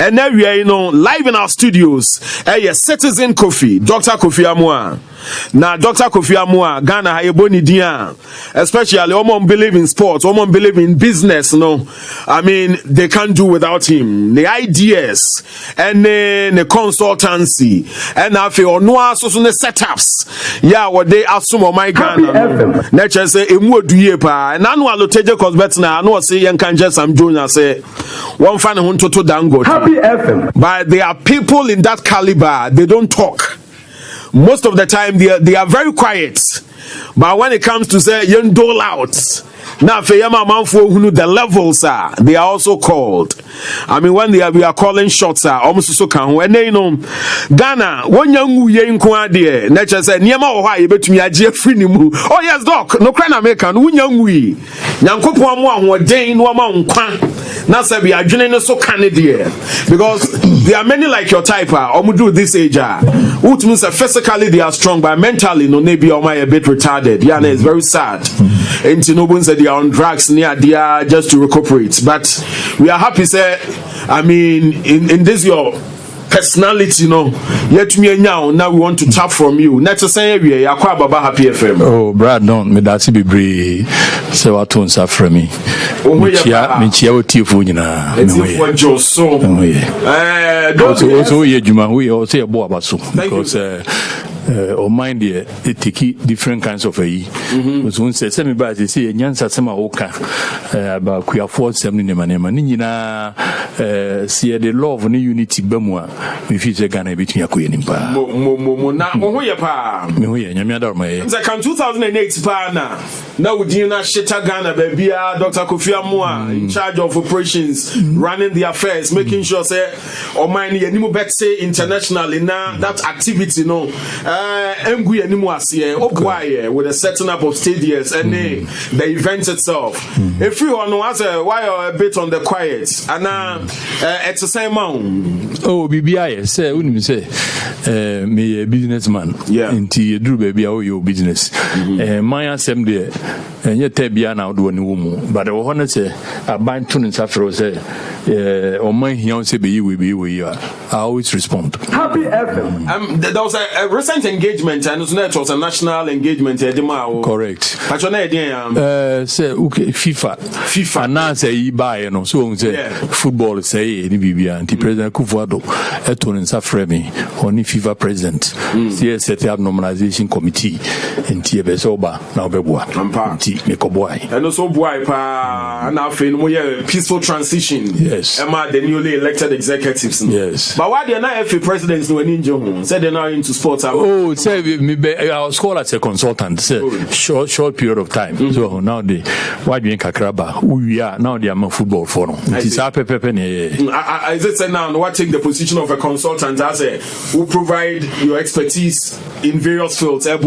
And now we are, live in our studios. Citizen Kofi, Dr. Kofi Amoah. Now, Dr. Kofi Amoah, Ghana, Hayeboni Dia, especially Omo believe in sports, Omo believe in business. I mean, they can't do without him. The ideas and the consultancy and I feel no the setups. Yeah, what they assume on my Ghana. Nature say, Emu duye pa. And I know I'll take the cause better now. I know I say, young can just some junior say, one fan of Hunto Dango. Happy FM. But there are people in that caliber, they don't talk. Most of the time, they are very quiet. But when it comes to say, you dole out. Now, the levels are, they are also called. I mean, when we are calling shots are almost so can when they know Ghana, one young yen quadia, nature said, Niama or high, bet me a Jeffrey. Oh, yes, doc, no crown American, one young we. Yankopo, one day, no amount. Now, say we are joining so Canadian because there are many like your type, or do this age, which means physically they are strong, but mentally, no, maybe or my a bit retarded. Yana is very sad. And Tinobu said they are on drugs near there just to recuperate. But we are happy, say, I mean, in this your personality, yet me now we want to tap from you. Next to say we are quite Baba Happy FM. Oh, Brad, don't me that's be brave. So I told her from me. Michia Tifu, also ye Juma, we all say a boy about so because or mind the take different kinds of a was one said semi by they say Nyansa Sama Oka about queer 470 Nina see the love and unity Bemwa if you say Ghana between Yaku and Impa. Can 2008 Pana now would you not shit Ghana baby Dr. Kofi Amoah in charge of operations running the affairs making sure say or mind any bet say internationally now that activity with the setting up of stadiums and the event itself. If you want to answer why you're a bit on the quiet and it's the same amount. Oh, BBI say wouldn't say me a businessman. Yeah. Into Drew baby your business. My assembly and yet Tabia now do any woman. But I want to say I bind tuning after say or my fiance be you will be where you are. I always respond. Happy FM. There was a recent engagement and it was a national engagement. Correct. Say okay, FIFA now say buy so say football say any BBI and the President Kufuado Etonin Safremi only FIFA president see set up normalization committee in Tiebesoba now Beboa Mekoboy and also boy pa and now peaceful transition. Yes. Emma the newly elected executives. Yes. But why they are not FA presidents no ninja said they're not into sports. Oh, say I was called as a consultant. Say short period of time. So now they why do you Kakraba? We are now they are football forum. It is up I say now what take the position of a consultant as a who provide your expertise in various fields. No.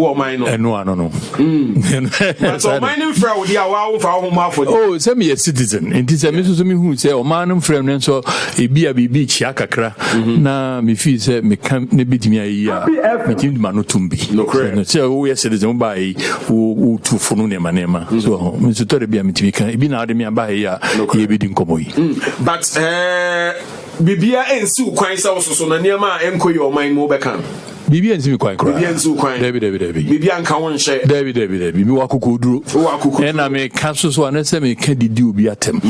But so mining fraud they are wow for our mouth. Oh, send me a citizen. And this is me who say, "Oh man, friend, and so a be chiakakra." Na me feel say me can ne bit me a year. Me team manutumbi. No correct. Say we are citizen by who to phone ne manema. So me to tell be a me can. Ibi na de me ba here. Ye be din komoyi. But bibia ensu kwan sa so na niam a enkoyi o man mo be kan. Bibi enzi kwan kra. Bibi enzu kwan. David. Bibi anka won hye. David. Mi wakukuduro. Na me kan so na se me ka didi obi atem.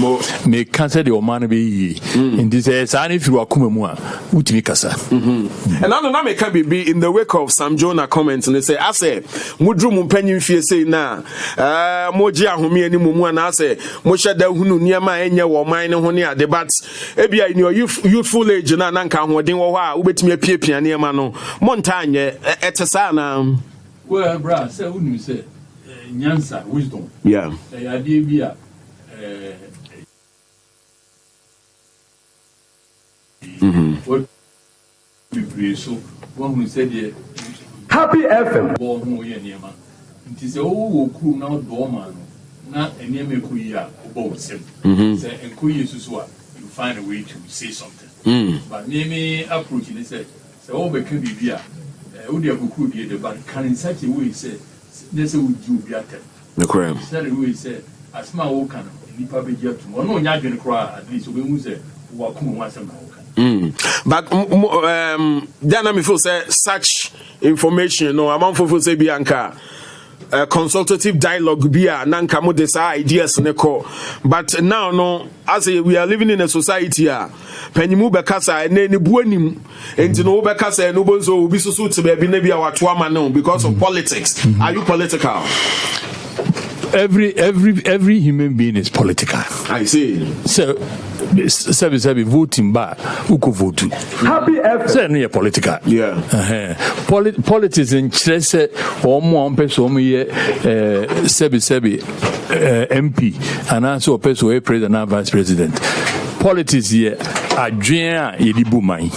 Me kan se de o man be yi. Ndi se sa na firu akoma mu a utimi kasa. And na me ka bibi in the wake of Sam Jonah comments and they say ase mudru mu panyin fie sei na moji ahome ani mu mu na ase mo hye da hunu niam a enye wo man ne ho ne ade but ebia in your youthful age na nka hoden wo ho a ubetimi apiapia niam no Tanya, etasana. Well, Brad, say, wouldn't you say, Nyansa, wisdom? Yeah. The idea what we so one who said, Happy FM. Born who ye near man. It is all crew now, doorman, not a near me kuya, about him. Say, and kuya susua, you find a way to say something. But near me approaching, they said, so be can be beer. Would you have the but can in such a way say, this would you be at the crime? Said we said, as my old can, and you probably get to one, no, you're going to cry at least when we say, Wakum was a But then I feel say such information, no, among for say Bianca. Consultative dialogue be a nanka mo desa ideas neko, but now no, as we are living in a society penimu bekasa ene ne buanim enti no bekasa no bonzo obi susu to be na bia watwa no because of politics. Are you political? Every human being is political. I see. So sabi voting ba uko vote. Happy effort. Say no political. Yeah. Politics in chese omo person omo ye sabi MP and also person we president and vice president. Politics here adwena yedibu man.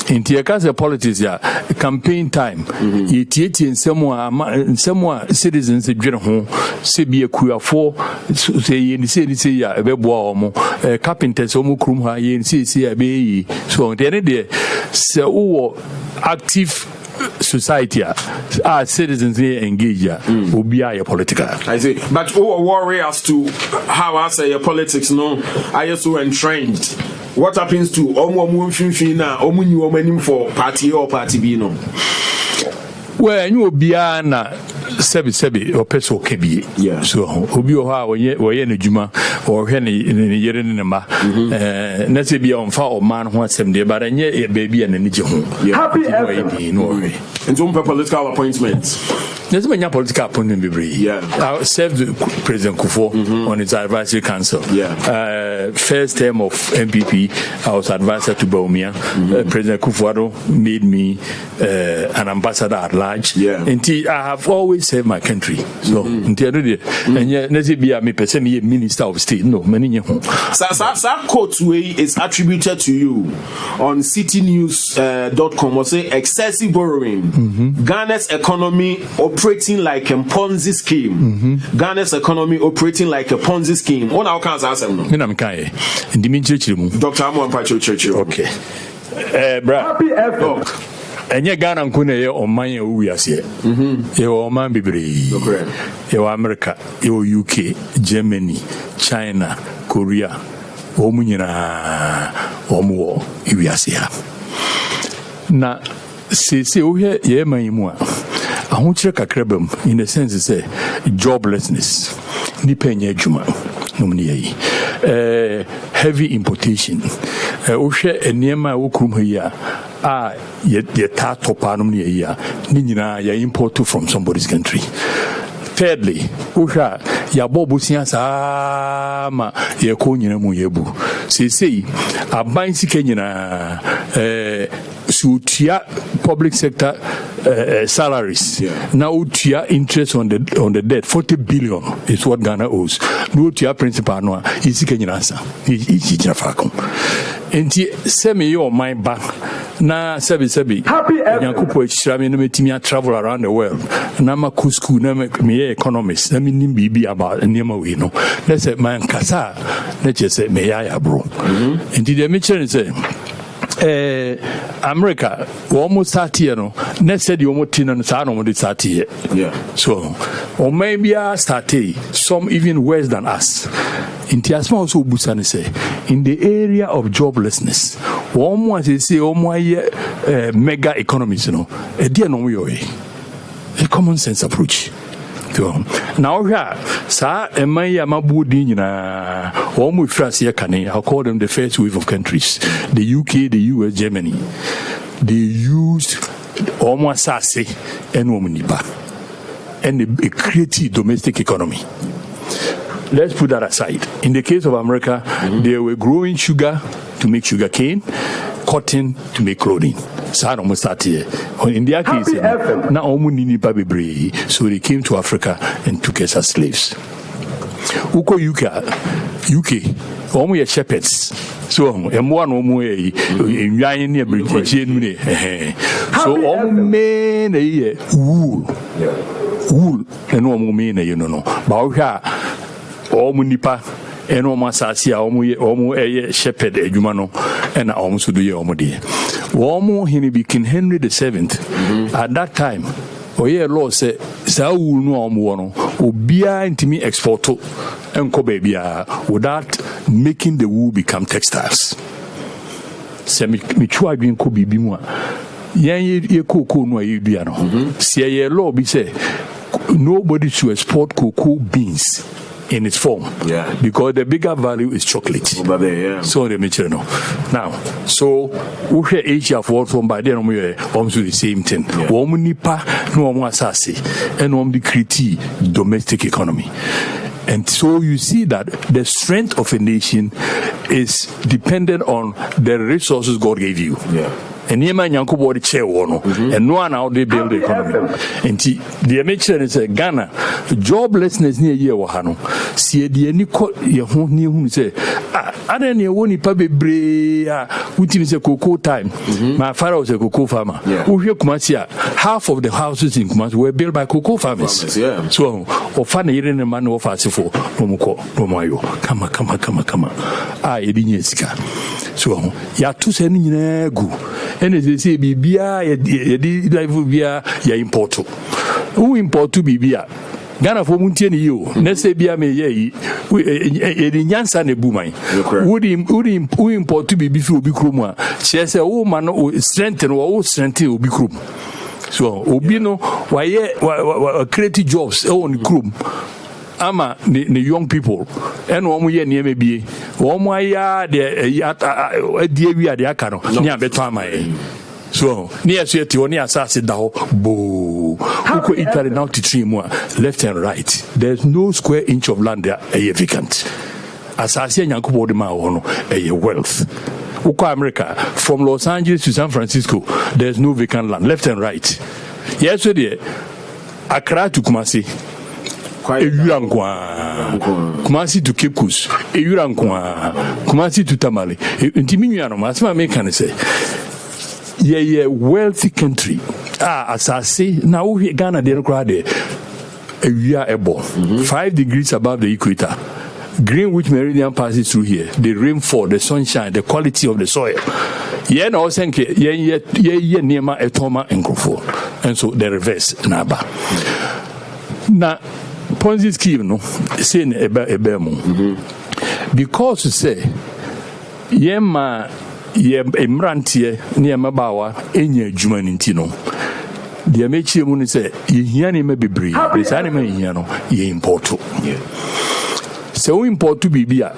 Inti e ka say politics ya campaign time. Yetieti nsemo citizens dwene ho se bi akuafo se ye say ya ebeboa omo carpenters omo krum ha ye say ya be yi. So the se wo active society citizens engage obi are political. I see. But who worry as to how I say your politics no are so entrenched. What happens to omo finfin na omo ni omo for party or party B no? Well, you obi na sebi or person kebi. Yeah. So obi o ha we na juma or he ne yere ne ma na se bi on fa o man ho asem de but enye baby na ni je ho. Happy effort. And some political appointments. There's many political appointments. Yeah. I served President Kofi on his advisory council. Yeah. First term of MPP, I was advisor to Baumia. President Kofi made me an ambassador at large. Yeah. And I have always served my country. So, and yet, me person minister of state. No, many. That quote way is attributed to you on citynews.com. Or say excessive borrowing. Ghana's economy operating like a Ponzi scheme. Ghana's economy operating like a Ponzi scheme. What our can't answer no? Dr. Amoah Pacho Church. Okay. Happy effort. Enye Ghana nkune ye oman ye wu ase. Ye oman bibiri. Ye America, ye UK, Germany, China, Korea. Omu nyina omu wi ase ha. Na se ohe ye man mu a ahonkyere kakrabam in the sense say joblessness ni penye adwuma nomni heavy importation ohwe eniema wokurum ha yi a ye ta topa nomni yi a ni nyina ya import from somebody's country. Thirdly, Usha Yabobu Siasa ma ye ko nyina mu yebu. Sei aban sike nyina sutia public sector salaries. Now utia interest on the debt 40 billion is what Ghana owes. No utia principal no isike nyina sa. Ijira fakom. Enti semi yo my bank na sebi yankupo chirame no metimi travel around the world na ma ku school na me economist na me nim bibi about niema we no na say man kasa na che say me ya bro enti de me chere say America almost 30 years no na said you almost no sa no mo 30 years. Yeah. So or maybe started some even worse than us. Intiasma also busane say in the area of joblessness one say mega economies no e dia no we a common sense approach. Now here sa emaya mabudi nyina omo France here can I call them the first wave of countries, the UK, the US, Germany. They used omo asase and omnipa and a creative domestic economy. Let's put that aside. In the case of America, they were growing sugar to make sugar cane, cotton to make clothing. So in their case, so they came to Africa and took us as slaves. Uko UK, almost shepherds. So Amoah no more in near British. So all men wool and no more men, you know. Bauha, all munipa. And almost as ya almost shepherd Jumano and almost do your omodi. Womo he became Henry VII at that time. Oye law say Saul no omono obia intimi export and kobebia without making the wool become textiles. se me twa adwen ko bibi mu a yan ye cocoa no ye dua no se ye law bi say nobody should export cocoa beans in its form, because the bigger value is chocolate. So the material now. So we hear Asia for from by then we almost the same thing. One nipa no one assassi and one the critique domestic economy. And so you see that the strength of a nation is dependent on the resources God gave you. And here man yanko body chair one, and no one how they build the economy. And the mention is Ghana joblessness near year wahano. See the any ye who say I don't know when pabe bre which is a cocoa time. My father was a cocoa farmer. Who here Kumasia, half of the houses in Kumasi were built by cocoa farmers. So or funny in a man of Asifo Nomuko Nomayo. Come. Edinyesika. So ya two sending go. And as they say, Bibia, ya import. Who import to Bibia? Ghana for Muntian you. Nesebia me ye, Yansa ne Bumai. Who import to be before Bikruma? She has a woman strengthen or strengthen Bikrum. So, Obino, why creative jobs on Krum. Ama the young people and one year near maybe one year the we are the akano near betama so near sweet one assassin dao boo who Italy now to 3 more left and right. There's no square inch of land there a vacant assassin yankubo de ma wono a wealth. Uko America from Los Angeles to San Francisco there's no vacant land left and right. Yes so there Accra to Kumasi Kumasi to Cape Coast, Kumasi to Tamale. Intiminuano, Masma Mekan say, yeah, wealthy country. As I say, now Ghana, they're crowd a year above 5 degrees above the equator. Greenwich meridian passes through here. The rainfall, the sunshine, the quality of the soil. Yeah, no, thank you. Yeah, Nema, Etoma, and Grofo. And so the reverse, Naba. Now, Ponzi scheme no saying ebemo because you say yema emrantie ne mabawa enya adwuma nti no de amechie mu ne say yehia ne mabebre be sa ne mahia no ye import so import bibia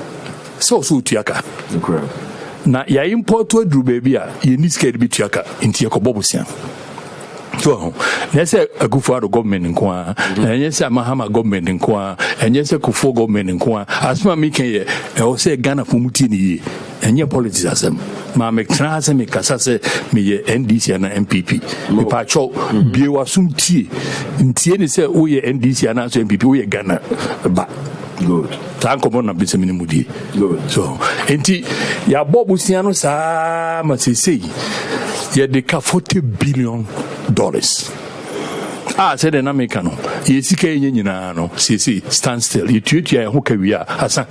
so tuaka na ya import adru bibia ye ni scared bi tuaka nti yakobobusia. So, let's say a good for the government in Kwa, and yes, a Mahama government in Kwa, and yes, a Kufo government in Kwa. As my Mike, I will say Ghana for Mutini, and your politics, Ma Mctrasa, Mikasase, me NDC and MPP. Me Pacho, Biwa Sum T. In Tieni say, we NDC and MPP, we Ghana. But good. Thank you, Mona Bissamini. Good. So, and ya Bob Usiano Sa, must say, ya de $40 billion. Said an Americano. Yes, no, see, stand still. You treat your hooker, Asa.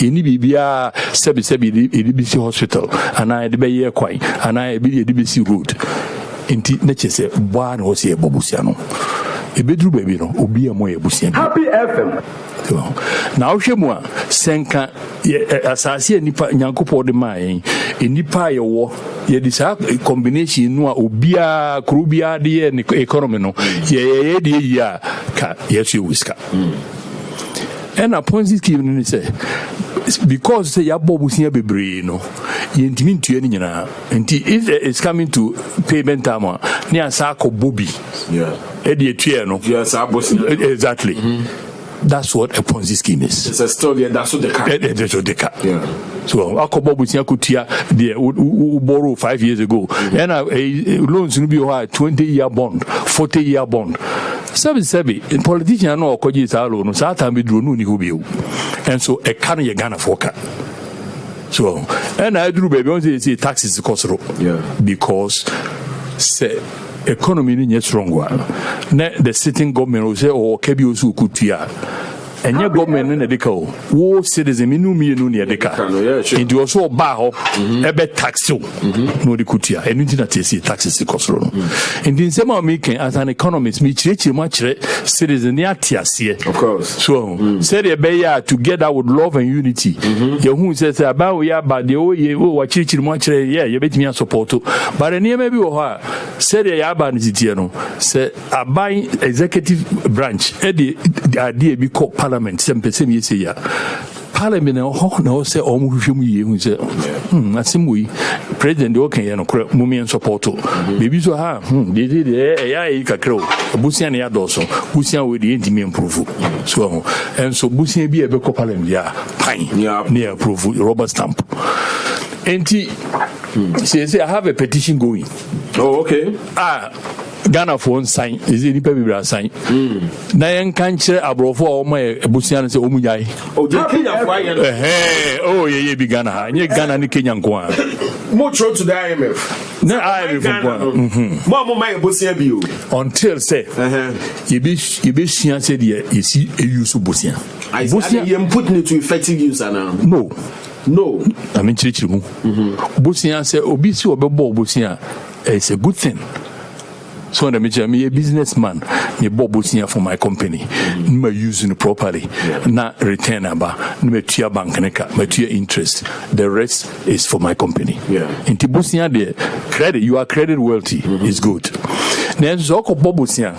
In Bibia, Sebi, DBC Hospital, and I the Bay Quine, and I be the DBC road. In nature, say, one was here, Bobusiano. A bedroom baby, no, Obi Amoah Busian. Happy FM. Now, Shemwa, Senka, Assassin, Nipa, Yanko de Mai, in Nipa, your ye this combination no obia krubia de economy no ye ya ka yes you whisker and upon this given say because say ya bobusia bebre no ye ntimi ntua ni nyina nti if it's coming to payment time ne asa ko bobi e de etua no yes exactly That's what a Ponzi scheme is. It's a story, that's what the car. Yeah. So, Akobobusia Kutia, who borrowed 5 years ago, and loans will be a 20-year bond, 40-year bond. In politicians, no, Koji alone, Satan be drew no, and so a canny Ghana forecast. So, and I drew baby, say taxes cost because say economy is strong one. The sitting government will say, oh, Kebiosu Kutia. and your government in the deco, war citizen, minum near the car. Into your so bow, a bed tax too. No, the kutia, and you didn't see taxes the cost. And in some of making as an economist, me treat you much citizen here. Of course. So, said a bayer together with love and unity. Your who says about we are by the what you much, yeah, you bet me a support to. But a near maybe said a yaban is it, said a buying executive branch, the idea be called parliament, some percent you say, Parliament no say who say that's him we president okay no mummy and support maybe so ha they did ya kakro busian ya doso busian we the intimi improve so and so busian bi e be ko parliament ya pine near approve rubber stamp enti say I have a petition going. Oh, okay. Ghana for one sign is it people sign na yen kan kire abrofo o my ebusian say omunyai Kenya for oh yeah be Ghana ha nye Ghana ni Kenya nko a mo throw to the IMF na IMF mo my ebusian bi o until say you be sian say there is a use busian you put it to effective use now no I mean chirichiri mu busian say obi si obebo busian it's a good thing. So I'm a businessman, me bobusia for my company. Me using it properly. Na return aba, me tia bank neka, me tia interest. The rest is for my company. In Tibusia the credit, you are credit wealthy is good. Then zoko bobusia.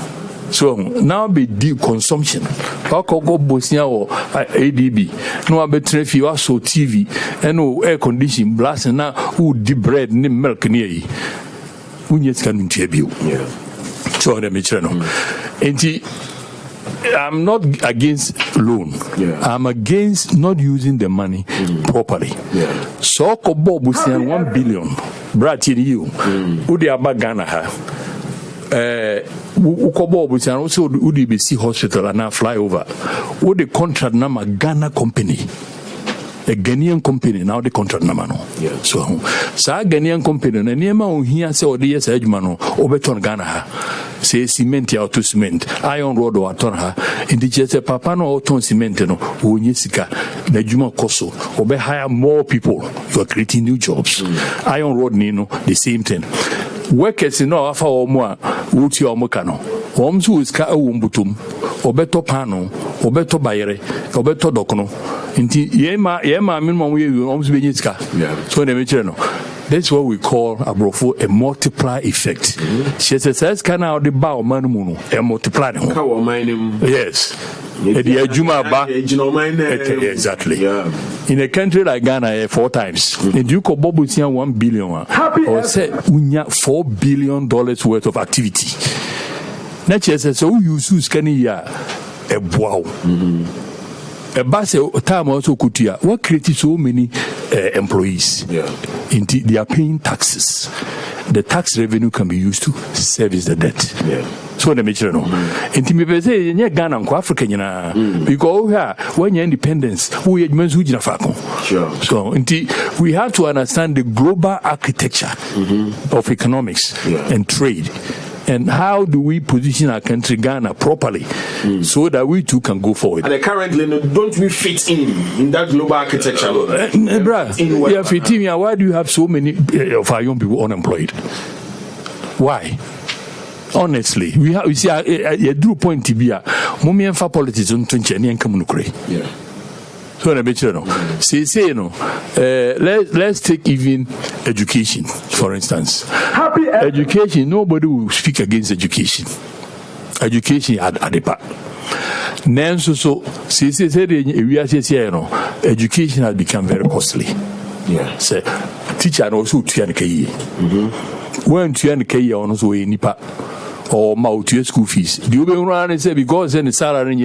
So now be deep consumption. Go bosia or ADB. No be trefi you also TV and no air condition blast and now who deep bread ni milk near you. So I'm not against loan. I'm against not using the money properly. So Kobo Busian 1 billion. Brat you. Udi Abagana ha. Ukobo Busian also UDBC hospital and now fly over. Would the contract nama Ghana company? A Ghanaian company now the contract namano. So Ghanaian company na niema on here say odi yes edjumano obeton Ghana ha. Say cement ya to cement, iron rod or aton ha. Indicates papa no oton cement no onye sika na edjuma koso obe hire more people. You are creating new jobs. Iron rod ni no the same thing. Workers no afa omo a wuti omo ka no. Omzu iska awumbutum obeto pano obeto bayere obeto dokono. Inti yema minimum we almost be niska. So that's what we call abrofo a multiply effect. She says can now the bow man a multiply. Yes. Exactly. In a country like Ghana 4 times. And you could bobu 1 billion or say $4 billion worth of activity. Nature says so you use can ya a wow. A bus time also kutia. What created so many employees? They are paying taxes. The tax revenue can be used to service the debt. So the major no. Inti me say in Ghana and Africa because when you're independence, we Sure. So we have to understand the global architecture of economics and trade. And how do we position our country, Ghana, properly so that we too can go forward? And currently, don't we fit in that global architecture? Why do you have so many of our young people unemployed? Why? Honestly, we see a true point to be a moment for politics on 20 and come So let's take even education, for instance. Education, nobody will speak against education. Education at the back. Education has become very costly. So, teacher also when you also nipa or mouth school fees. Do you run and say because then the salary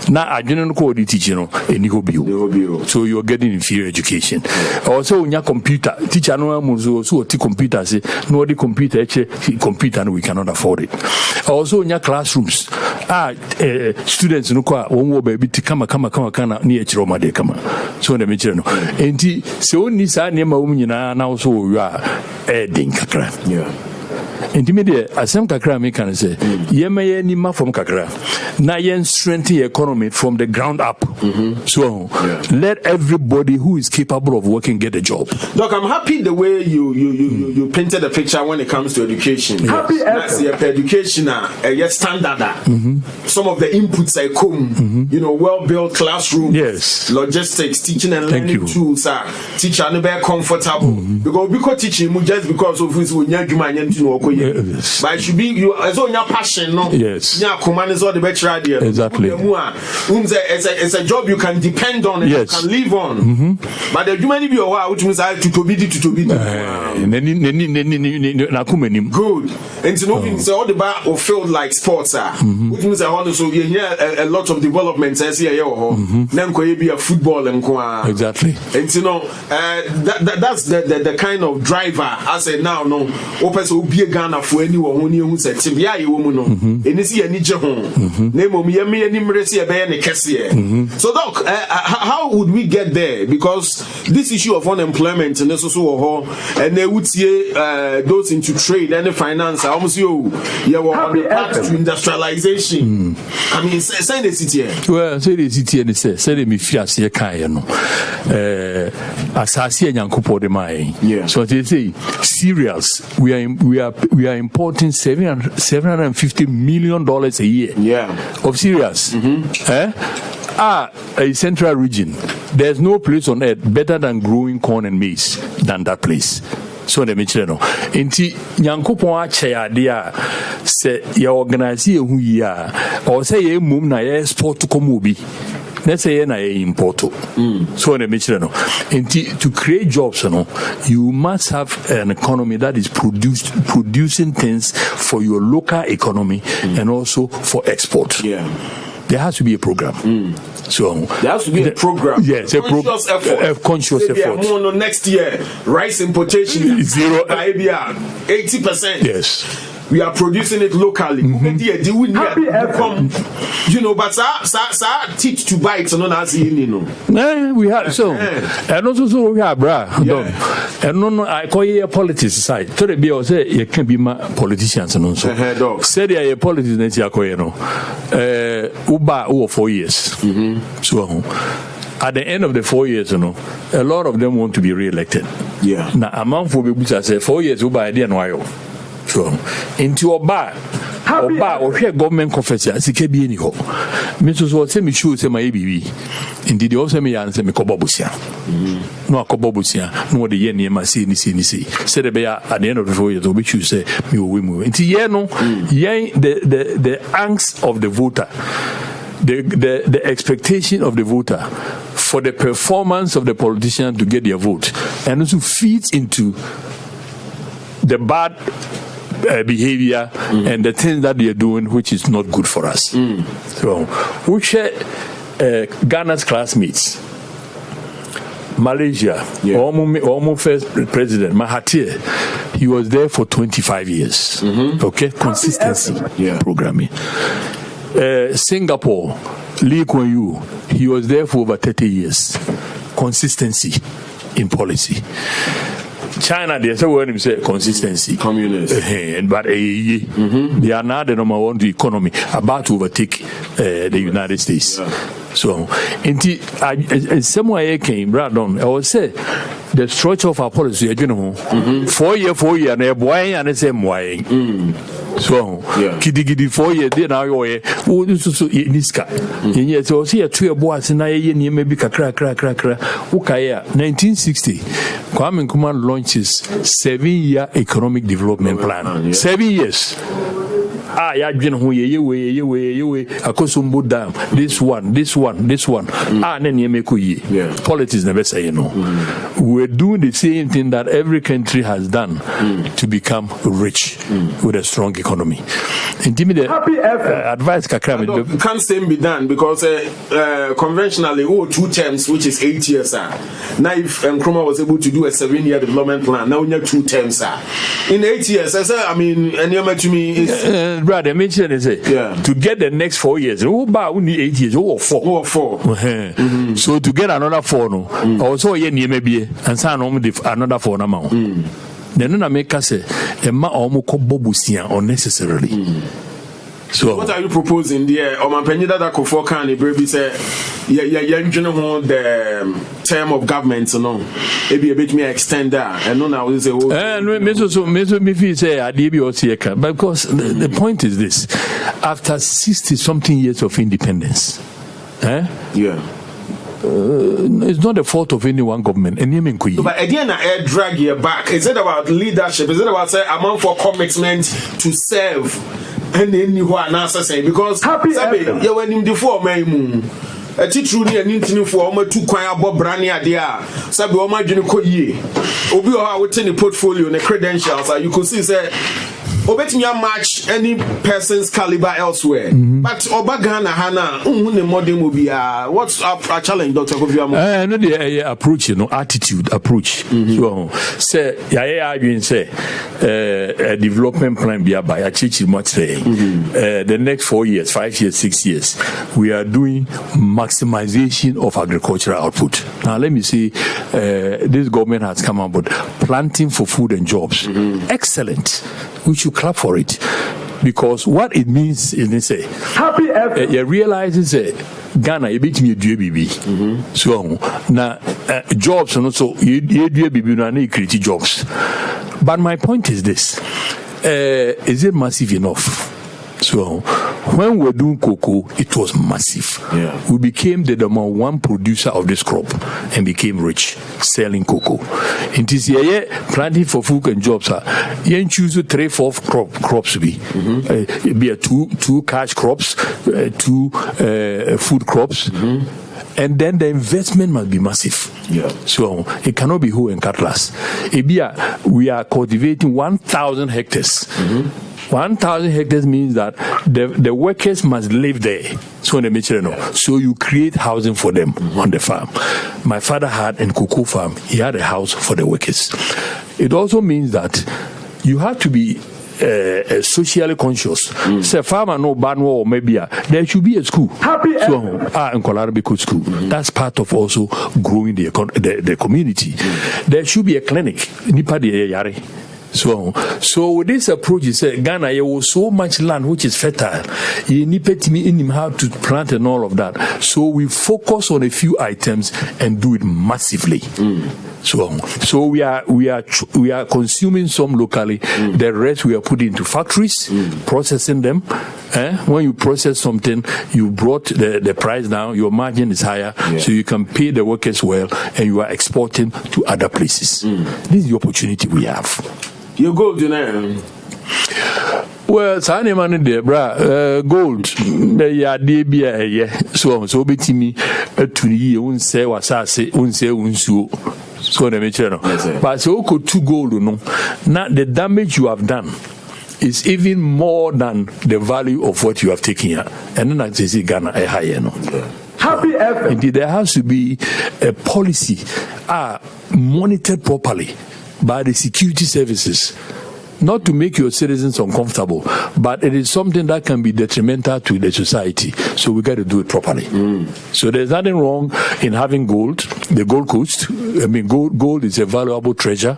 now I didn't call the teacher so you're getting inferior education. Also in your computer, teacher no so computer say no the computer computer and we cannot afford it. Also in your classrooms, students no one baby to come near Roma de come. So the material no. And so ni sa nema now so you are adding kakra. Intimidate asem kakra me can say yemeye ni ma from kakra na yen strengthen the economy from the ground up. So let everybody who is capable of working get a job. Doc, I'm happy the way you painted the picture when it comes to education. Happy education yes standard. Some of the inputs I come, well built classroom, logistics, teaching and learning tools teacher no be comfortable because teaching just because of his but it should be you as on your passion, no? Command is all the better idea. Exactly. It's a job you can depend on and you can live on. But the human be which means I to be good. And to know say all the bar or field like sports which means I want to hear a lot of development as here then could be a football and exactly. And that's the kind of driver I say now no open so be a Ghana for anyone who said Tibia woman and it's here nije home name of me any mercy a bay and so doc how would we get there because this issue of unemployment and this also and they would see those into trade and finance almost on the path to industrialization. I mean say the city well say the city and say me fias here kan no asase nyankopo de mai so they say cereals we are importing $750 million a year of cereals a central region there's no place on earth better than growing corn and maize than that place. So the mention no enti nyankopon ache ade a se ye organize ehu yi a or say ye mum na ye export come obi let's say na ye import so the mention no enti to create jobs no you must have an economy that is producing things for your local economy and also for export. There has to be a program. So there has to be a program. Yes, conscious effort. Conscious effort. Next year, rice importation 80%. Yes. We are producing it locally. But teach to buy it so not as we have so and also we have and no I call you a politics side. So the be say you can be politicians and so. Said a politics uba over 4 years. So at the end of the 4 years, a lot of them want to be re-elected. Now among for people say 4 years uba idea no so into Oba or here government conference as it can be any ho. Mr. So me show say my ABB. Indeed, also me answer me kobobusia. No kobobusia, no the yen ma say ni say. Said at the end of the 4 years, we choose say me we move. Into the angst of the voter. The expectation of the voter for the performance of the politician to get their vote and also feeds into the bad behavior and the things that they are doing which is not good for us. So we share Ghana's classmates, Malaysia, almost first president Mahathir, he was there for 25 years. Okay, consistency programming. Singapore, Lee Kuan Yew, he was there for over 30 years. Consistency in policy. China, they say when say consistency, communist, but they are now the number one economy, about to overtake the United States. So, somewhere came Bradon. I would say the structure of our policy, 4 year, and a boy and the same way. So, Kiddy 4 years, then I go, oh, this is Niska. And yet, so see a 2 year boys and I maybe crack. Ukaya, 1960, Kwame Nkrumah launches 7-year economic development plan. 7 years. You dam. This one. Then you make politics never say We're doing the same thing that every country has done to become rich with a strong economy. Intimidate advice can't same be done because conventionally 2 terms, which is 8 years. Now if Nkrumah was able to do a 7-year development plan, now we have 2 terms. In 8 years, I mean, and you to me is brother, mention is to get the next 4 years. We need 8 years. 4. So to get another 4, also maybe and sign on another 4 now. Then I make us say Emma omoko bobusia unnecessarily. So what are you proposing there? That Kofi can the say the term of government, no. Maybe a bit me extend that, and no now is a because the point is this: after 60-something years of independence, it's not the fault of any one government. But again, I drag you back. Is it about leadership? Is it about say amount for commitment to serve? And then you are now saying because you went in the four moon. A teacher and intending for almost 2 choir Bob Brani idea. Sabi Oma Junico ye. Obi I would turn the portfolio and the credentials. You could see say obet me match any person's caliber elsewhere. But Obagana Hana, the modern will be what's our challenge, Dr. Kofi? No, the approach, attitude approach. So say I say a development plan be by a chichi much the next 4 years, 5 years, 6 years, we are doing maximization of agricultural output. Now let me say this government has come up with planting for food and jobs. Excellent. We should clap for it, because what it means is they say happy you realize is Ghana you beat me do BB so now jobs and also you do BB and create jobs. But my point is this, is it massive enough? So when we were doing cocoa, it was massive. We became the number 1 producer of this crop and became rich selling cocoa. In this year, planting for food and jobs, you choose 3-4 crops to be. Be a two cash crops, 2 food crops. And then the investment must be massive. So it cannot be whole and cutlass. We are cultivating 1,000 hectares. 1,000 hectares means that the workers must live there. So you create housing for them on the farm. My father had in cocoa farm, he had a house for the workers. It also means that you have to be socially conscious. Say farmer no ban or maybe there should be a school. And Colarabico school. That's part of also growing the community. There should be a clinic. So with this approach, you say Ghana, you have so much land which is fertile. You need in how to plant and all of that. So we focus on a few items and do it massively. So we are consuming some locally. The rest we are putting into factories, processing them. When you process something, you brought the price down. Your margin is higher, so you can pay the workers well, and you are exporting to other places. This is the opportunity we have. You gold, well, Sani man there, gold. So betting me to ye unse wasase unse unsu. So the mature, but so could 2 gold, no. Now the damage you have done is even more than the value of what you have taken here. And then I say Ghana a higher, no. Indeed, there has to be a policy monitored properly by the security services, not to make your citizens uncomfortable, but it is something that can be detrimental to the society. So we got to do it properly. So there's nothing wrong in having gold, the Gold Coast. I mean, gold is a valuable treasure.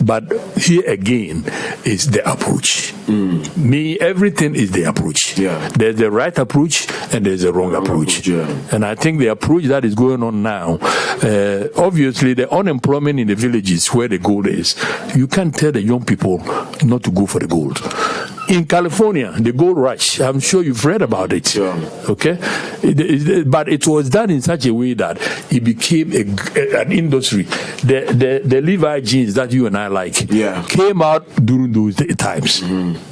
But here again is the approach. Everything is the approach. There's the right approach and there's the wrong approach. And I think the approach that is going on now, obviously the unemployment in the villages where the gold is, you can't tell the young people not to go for the gold. In California, the gold rush, I'm sure you've read about it. Okay? But it was done in such a way that it became an industry. The Levi jeans that you and I like came out during those times.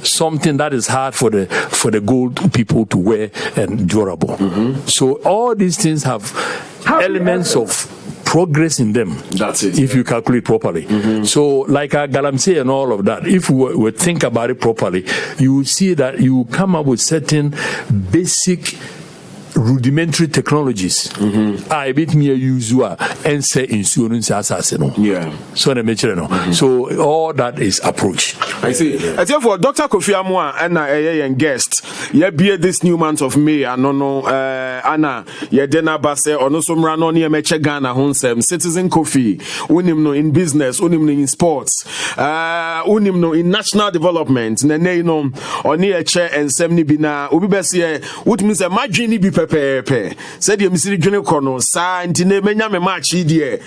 Something that is hard for the gold people to wear and durable. So all these things have elements of progress in them. That's it. If you calculate properly. So like Galamsey and all of that, if we think about it properly, you will see that you come up with certain basic rudimentary technologies. I bit me a user and say insurance assassin. Yeah. So the mature. So all that is approach. I see. I tell for Dr. Kofi Amoah and a guest. Yeah, be this new month of May. I no Anna. Yeah, Dena Basse or no some run on here. Meche Ghana Honsem. Citizen Kofi. Unim no in business. Unim no in sports. Unim no in national development. Nene no on here chair and semni bina. Ubi besi. What means a margin be pepe. Said you Mr. Junior Corno. Sa intine menya me match idea.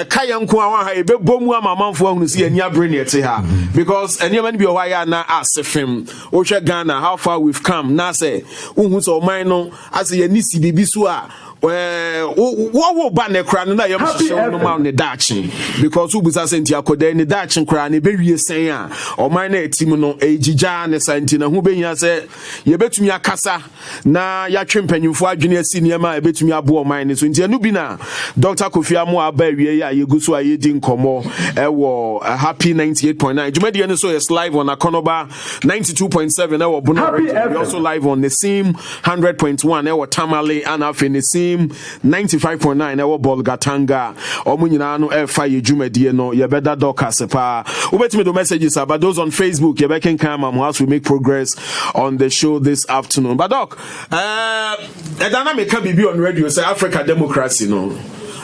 Kayan kwa ha ebe bomu ama manfo hu si anya brain yete ha because any man be why na asefem o hwe Ghana how far we've come na say hu so man no as ye ni si bibi so a wo ba ne kra no na yam show no ma ne dachi because ubusa senti akoda ne dachi kra ne be wie sen a o man na etim no ejija ne santi na hu be hia se ye betumi akasa na ya twempanyimfo adwene asi ne ma ebetumi abo o man ne so nti anu bi na Dr. Kofi Amoah ba wie ya ye guso aye di nkomo ewo happy 98.9 jumadi ne so is live on Akonoba 92.7 ewo Bono radio. We also live on the same 100.1 ewo Tamale and afi the same 95.9 ewo Bolgatanga omu nyina no efa ye jumadi no ye beda dokase pa ubetime do messages about those on Facebook ye be can come as we make progress on the show this afternoon. But doc dynamic can be on radio say Africa democracy no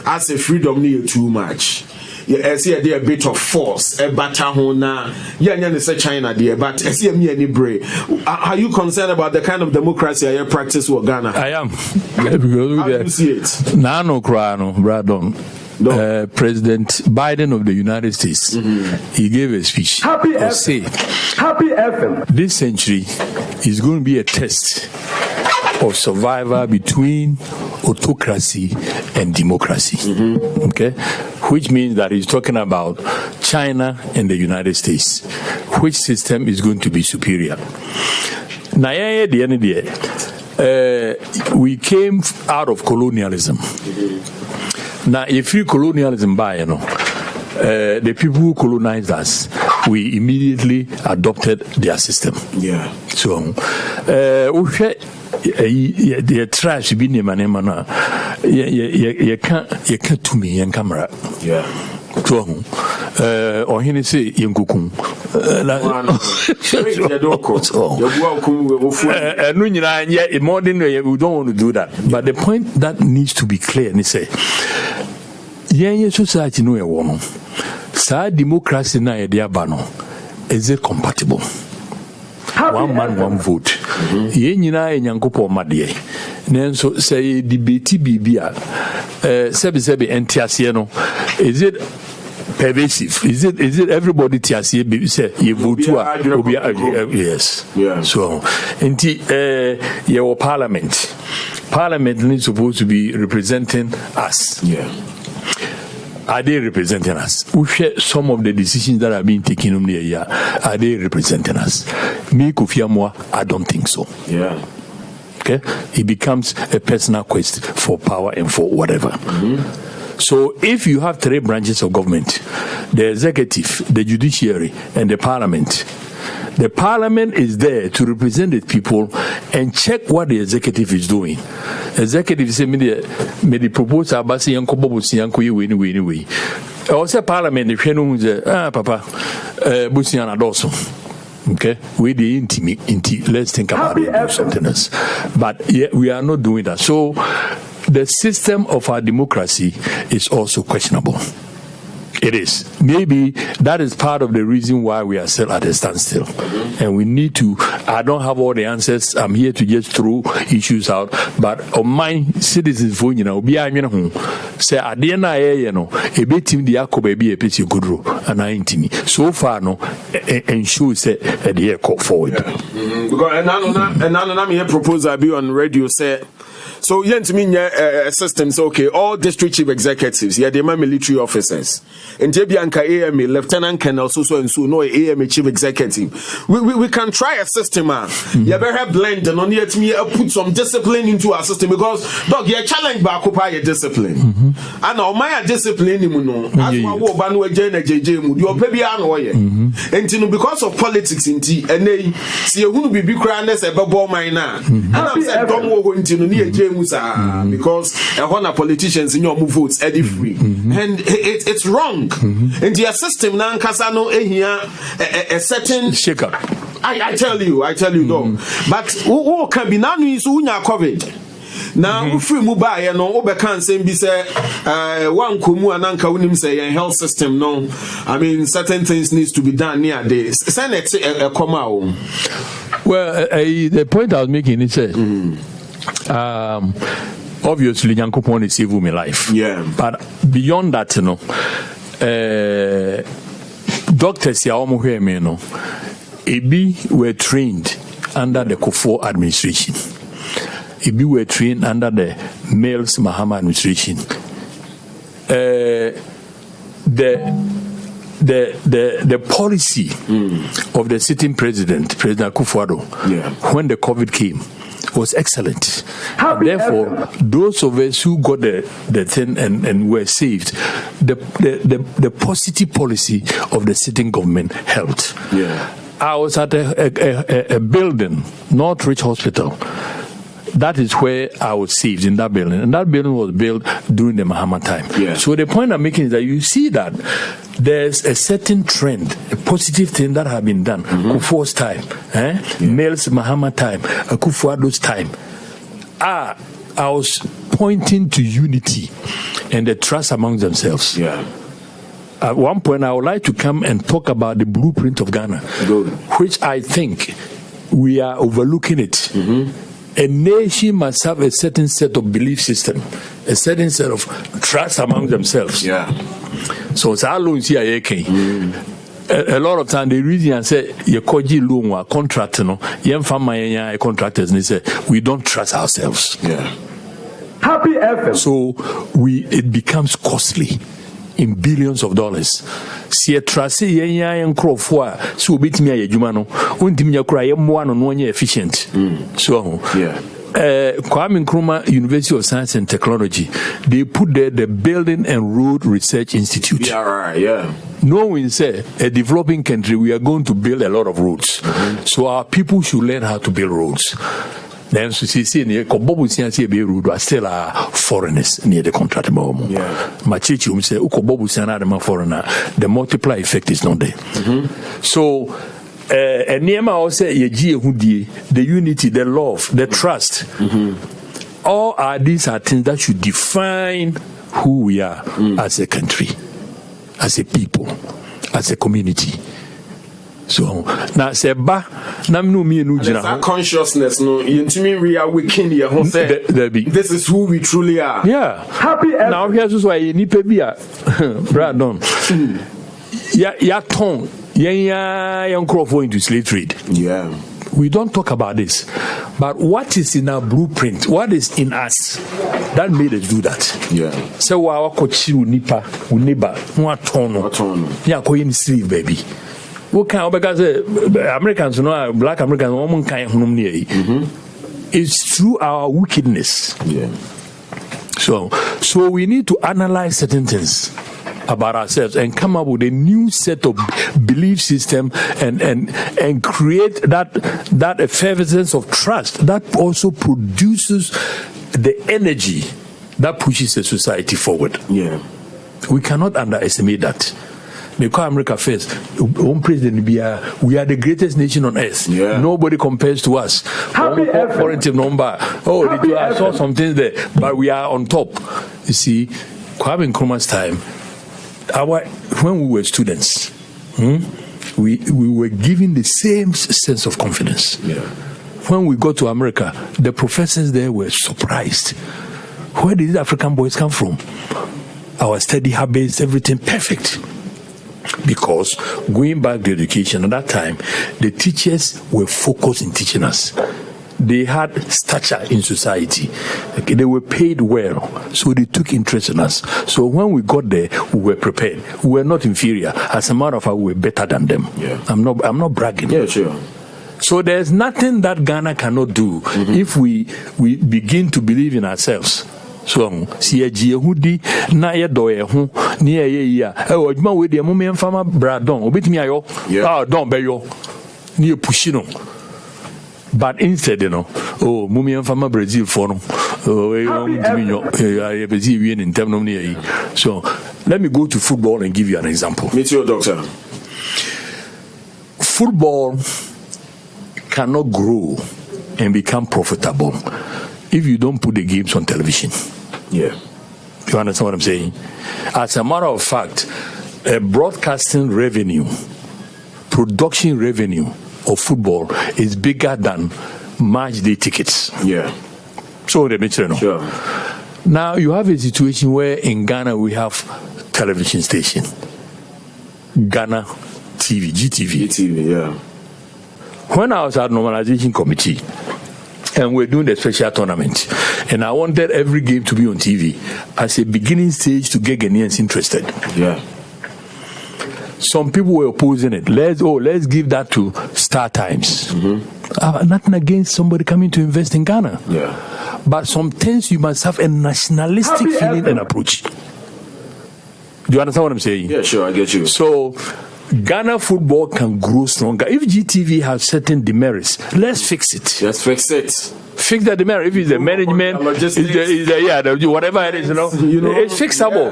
as a freedom near too much. I see a bit of force, a batahona, yeah, say China, dear, but I see me any brave. Are you concerned about the kind of democracy I practice with Ghana? I am. How do you see it? Nano Krano, Bradon. President Biden of the United States, he gave a speech. Happy FM. This century is going to be a test of survival between autocracy and democracy. Okay? Which means that he's talking about China and the United States. Which system is going to be superior? Now, at the end of the day, we came out of colonialism. Now, if you colonialism by, the people who colonized us, we immediately adopted their system. Yeah. So, the trash be near manema. You can't to me and camera. Yeah. Or he say Yankukun. More than we don't want to do that. But the point that needs to be clear, and say, yeah, society no a woman. Sa democracy na ediabano. Is it compatible? One man, one vote. Ye nyina enyankopo made. Nenso say debate bibia. Sebi entiase no. Is it pervasive? Is it everybody tiase say you vote to yes. Yeah. So enti your parliament. Parliament is supposed to be representing us. Yeah. Are they representing us? We share some of the decisions that are being taken on the year. Are they representing us? Me, Kofi Amoah, I don't think so. Yeah. Okay? It becomes a personal quest for power and for whatever. So if you have three branches of government, the executive, the judiciary, and the parliament is there to represent the people and check what the executive is doing. Executive say me the proposal about say yanko bobo si yanko ye we. Also parliament the hwenu say papa busi na doso. Okay, we the inti. Let's think about something else. But yeah, we are not doing that. So the system of our democracy is also questionable. It is. Maybe that is part of the reason why we are still at a standstill. And we need to, I don't have all the answers. I'm here to just throw issues out. But on my citizens, say, at the end of a bit team the Yakob be a pitch good rule, and I intimi. So far, no, ensure say at the air call forward. Because and I'm here proposal be on radio say. So yeah, to me, systems okay. All district chief executives, yeah, they are military officers. And Jebianka AMA, Lieutenant Colonel, so and so, no AMA chief executive. We can try a system, yeah, better blend and only let me put some discipline into our system because dog, you're challenged by occupy discipline. And now my discipline, you know, as my war ban with JJ, your baby and because of politics in tea, and they see who be big crowdness a bubble mine now. And I'm saying, don't go into near musa because a politicians in your votes are free, and it's wrong. And the system now kasano a certain shake up. I tell you though. But who can be now is unya COVID. Now free mobile no obekan say be say one komu ananka unim say health system no. I mean certain things needs to be done near this. Send it come out. Well, the point I was making is obviously Yankopon is saving my life. Yeah. But beyond that, doctors here Ebi were trained under the Kofi administration. Ebi were trained under the Males Mahama administration. The policy of the sitting President Akufo-Addo, when the COVID came, was excellent. Therefore, those of us who got the thing and were saved, the positive policy of the sitting government helped. Yeah. I was at a building, Northridge Hospital. That is where I was saved, in that building. And that building was built during the Mahama time. Yeah. So the point I'm making is that you see that there's a certain trend, a positive thing that have been done. Kufuor's time, Males Mahama time, Akufo-Addo's time. I was pointing to unity and the trust among themselves. Yeah. At one point, I would like to come and talk about the blueprint of Ghana, which I think we are overlooking it. A nation must have a certain set of belief system, a certain set of trust among themselves. Yeah. So it's all loans here. A lot of time the reason I say you koji loan or contract, contractors, and they say we don't trust ourselves. Yeah. Happy FM. So it becomes costly in billions of dollars. Si a trust yen crofwa so bit me a jumano, untimia cry one on 1 year efficient. So Kwame Nkrumah University of Science and Technology, they put there the Building and Road Research Institute. Yeah. Knowing say a developing country, we are going to build a lot of roads. So our people should learn how to build roads. Then so see near Kobobu Siansi be road are still foreigners near the contract. Machichi say Kobobu Siana the foreigner, the multiply effect is not there. So and Niema also the unity, the love, the trust. All these are things that should define who we are as a country, as a people, as a community. So now say ba nam no me no gina consciousness no yentumi reawaken your whole say this is who we truly are. Yeah. Happy now here's why you need bia Brandon. Ya ton young crop into slave trade. Yeah. We don't talk about this. But what is in our blueprint? What is in us that made us do that? Yeah. So our kochiru nipa uniba no atono. Ya ko yin slave baby. What kind because Americans black Americans it's through our wickedness. Yeah. So we need to analyze certain things about ourselves and come up with a new set of belief system and create that effervescence of trust that also produces the energy that pushes the society forward. Yeah. We cannot underestimate that. Because America first, President we are the greatest nation on earth. Yeah. Nobody compares to us. Foreign number. I saw some things there, but we are on top. You see, Kwame Nkrumah's time, when we were students, we were given the same sense of confidence. Yeah. When we got to America, the professors there were surprised. Where did these African boys come from? Our study habits, everything perfect. Because going back to education at that time, the teachers were focused in teaching us. They had stature in society. Okay, they were paid well, so they took interest in us. So when we got there, we were prepared. We were not inferior. As a matter of fact, we were better than them. Yeah. I'm not bragging. Yeah, sure. So there's nothing that Ghana cannot do if we begin to believe in ourselves. So si Yehudi na ye doye ho ni ye ya odwuma we de mo me mfama bradon obetimi ayo don be yo ni pushi no. But instead, mumi mfama Brazil for no So let me go to football and give you an example. Me too, doctor. Football cannot grow and become profitable if you don't put the games on television. Yeah. You understand what I'm saying? As a matter of fact, a broadcasting revenue, production revenue of football is bigger than match day tickets. Yeah. So they mention Sure. Now you have a situation where in Ghana we have television station, Ghana TV, GTV. GTV, yeah. When I was at normalization committee and we're doing the special tournament, and I wanted every game to be on TV as a beginning stage to get Ghanaians interested. Yeah. Some people were opposing it. Let's give that to Star Times. Nothing against somebody coming to invest in Ghana. Yeah. But sometimes you must have a nationalistic feeling and approach. Do you understand what I'm saying? Yeah, sure, I get you. So Ghana football can grow stronger. If GTV has certain demerits, let's fix it. Let's fix it. Fix the demerit. If it's the management, whatever it is, it's fixable.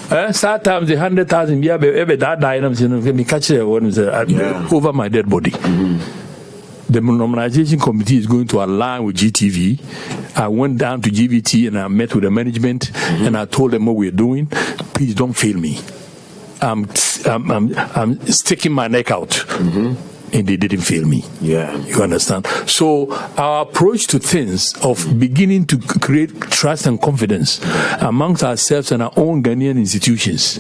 Yeah. Sometimes the 100,000 over my dead body. The normalization committee is going to align with GTV. I went down to GVT and I met with the management and I told them what we're doing. Please don't fail me. I'm sticking my neck out. And they didn't fail me. Yeah. You understand? So our approach to things of beginning to create trust and confidence amongst ourselves and our own Ghanaian institutions,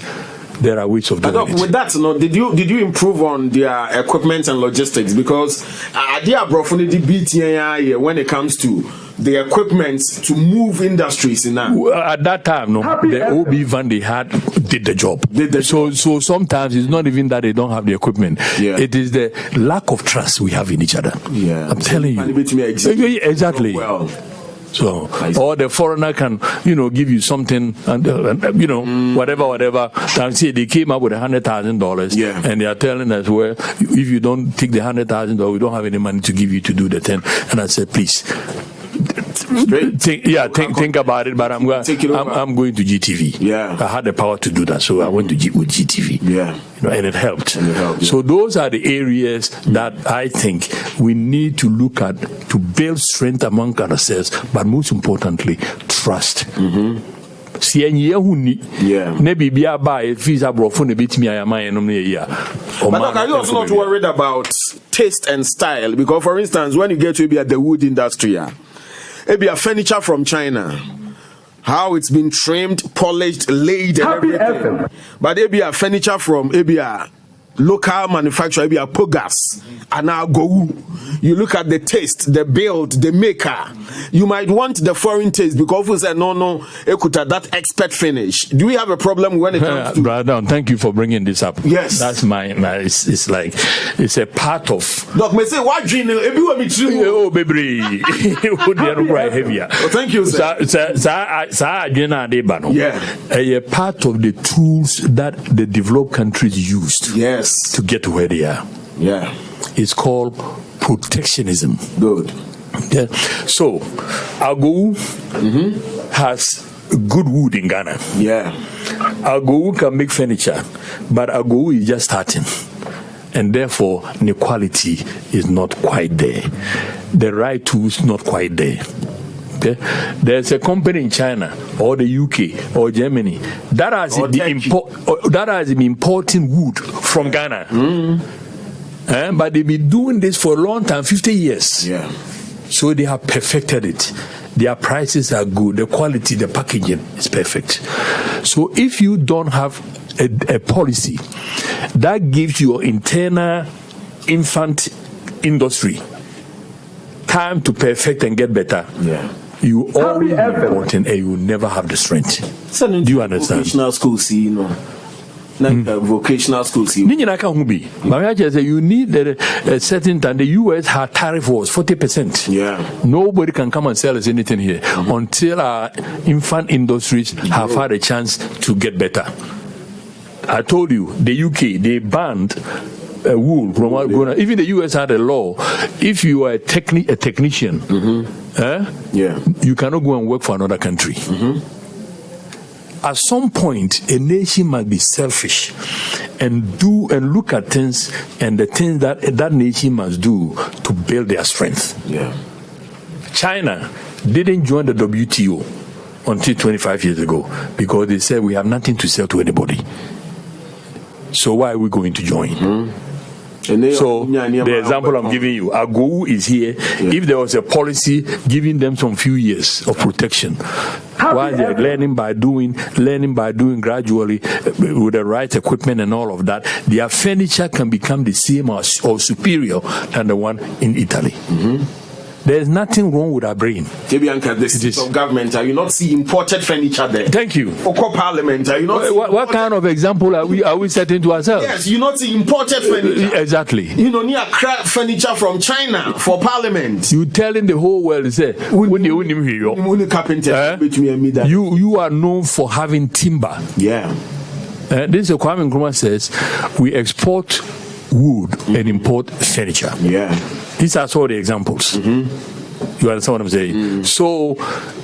there are ways of doing it. With that, did you improve on their equipment and logistics? Because when it comes to the equipment to move industries in that. At that time, the OB van they had did the job. So sometimes it's not even that they don't have the equipment. Yeah. It is the lack of trust we have in each other. Yeah. I'm telling you. Exactly. Well. So, or the foreigner can, give you something, and whatever. And see, they came up with $100,000, and they are telling us, well, if you don't take the $100,000, we don't have any money to give you to do the 10. And I said, please. Think about it, but I'm going to GTV. Yeah, I had the power to do that, so I went with GTV. Yeah, and it helped. So those are the areas that I think we need to look at to build strength among ourselves, but most importantly, trust. Maybe be a buy visa bro for the bit me. But are you also not worried about taste and style? Because, for instance, when you get to be at the wood industry, maybe a furniture from China, how it's been trimmed, polished, laid, and everything. But maybe a furniture from maybe a local manufacturer, maybe a Pogas, and now go. You look at the taste, the build, the maker. You might want the foreign taste because we said no, that expert finish. Do we have a problem when it comes to? Brother, thank you for bringing this up. Yes, that's my it's like it's a part of. Doc, me say what dream? Oh, baby, heavier. Thank you, sir. Yeah, a part of the tools that the developed countries used. Yes. To get to where they are. Yeah. It's called protectionism. Good. Yeah. So, Agu has good wood in Ghana. Yeah. Agu can make furniture, but Agu is just starting. And therefore, the quality is not quite there. The right tools not quite there. Okay. There's a company in China or the UK or Germany that has been importing wood from Ghana. But they've been doing this for a long time, 50 years. Yeah. So they have perfected it. Their prices are good. The quality, the packaging is perfect. So if you don't have a policy that gives your internal infant industry time to perfect and get better, you always be important and you will never have the strength. Do you understand? Vocational school, vocational schools. You need a certain time. The US, her tariff was 40%. Yeah. Nobody can come and sell us anything here until our infant industries have had a chance to get better. I told you, the UK, they banned wool from Ghana. Even the US had a law. If you are a technician, you cannot go and work for another country. At some point, a nation must be selfish and look at things and the things that nation must do to build their strength. China didn't join the WTO until 25 years ago because they said we have nothing to sell to anybody. So why are we going to join? So the example I'm giving you, Agogo is here. If there was a policy giving them some few years of protection, while they're learning by doing gradually with the right equipment and all of that, their furniture can become the same or superior than the one in Italy. There's nothing wrong with our brain. Kebianka, the seat of government, are you not see imported furniture there? Thank you. Oko Parliament, are you not what kind of example are we setting to ourselves? Yes, you not see imported furniture. Exactly. You know, near crap furniture from China for Parliament. You telling the whole world, say, you are known for having timber. Yeah. This is Kwame Nkrumah says, we export wood and import furniture. Yeah. These are all the examples. You understand what I'm saying? So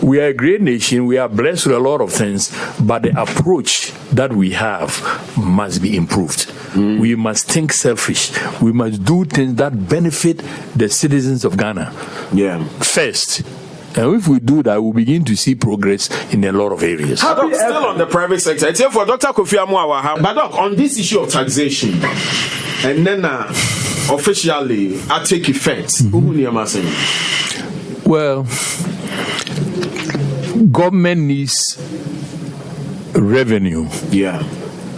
we are a great nation. We are blessed with a lot of things, but the approach that we have must be improved. We must think selfish. We must do things that benefit the citizens of Ghana. First. And if we do that, we'll begin to see progress in a lot of areas. Still on the private sector. It's here for Dr. Kofi Amoah. But Doc, on this issue of taxation, and then officially I take effect. Well, government needs revenue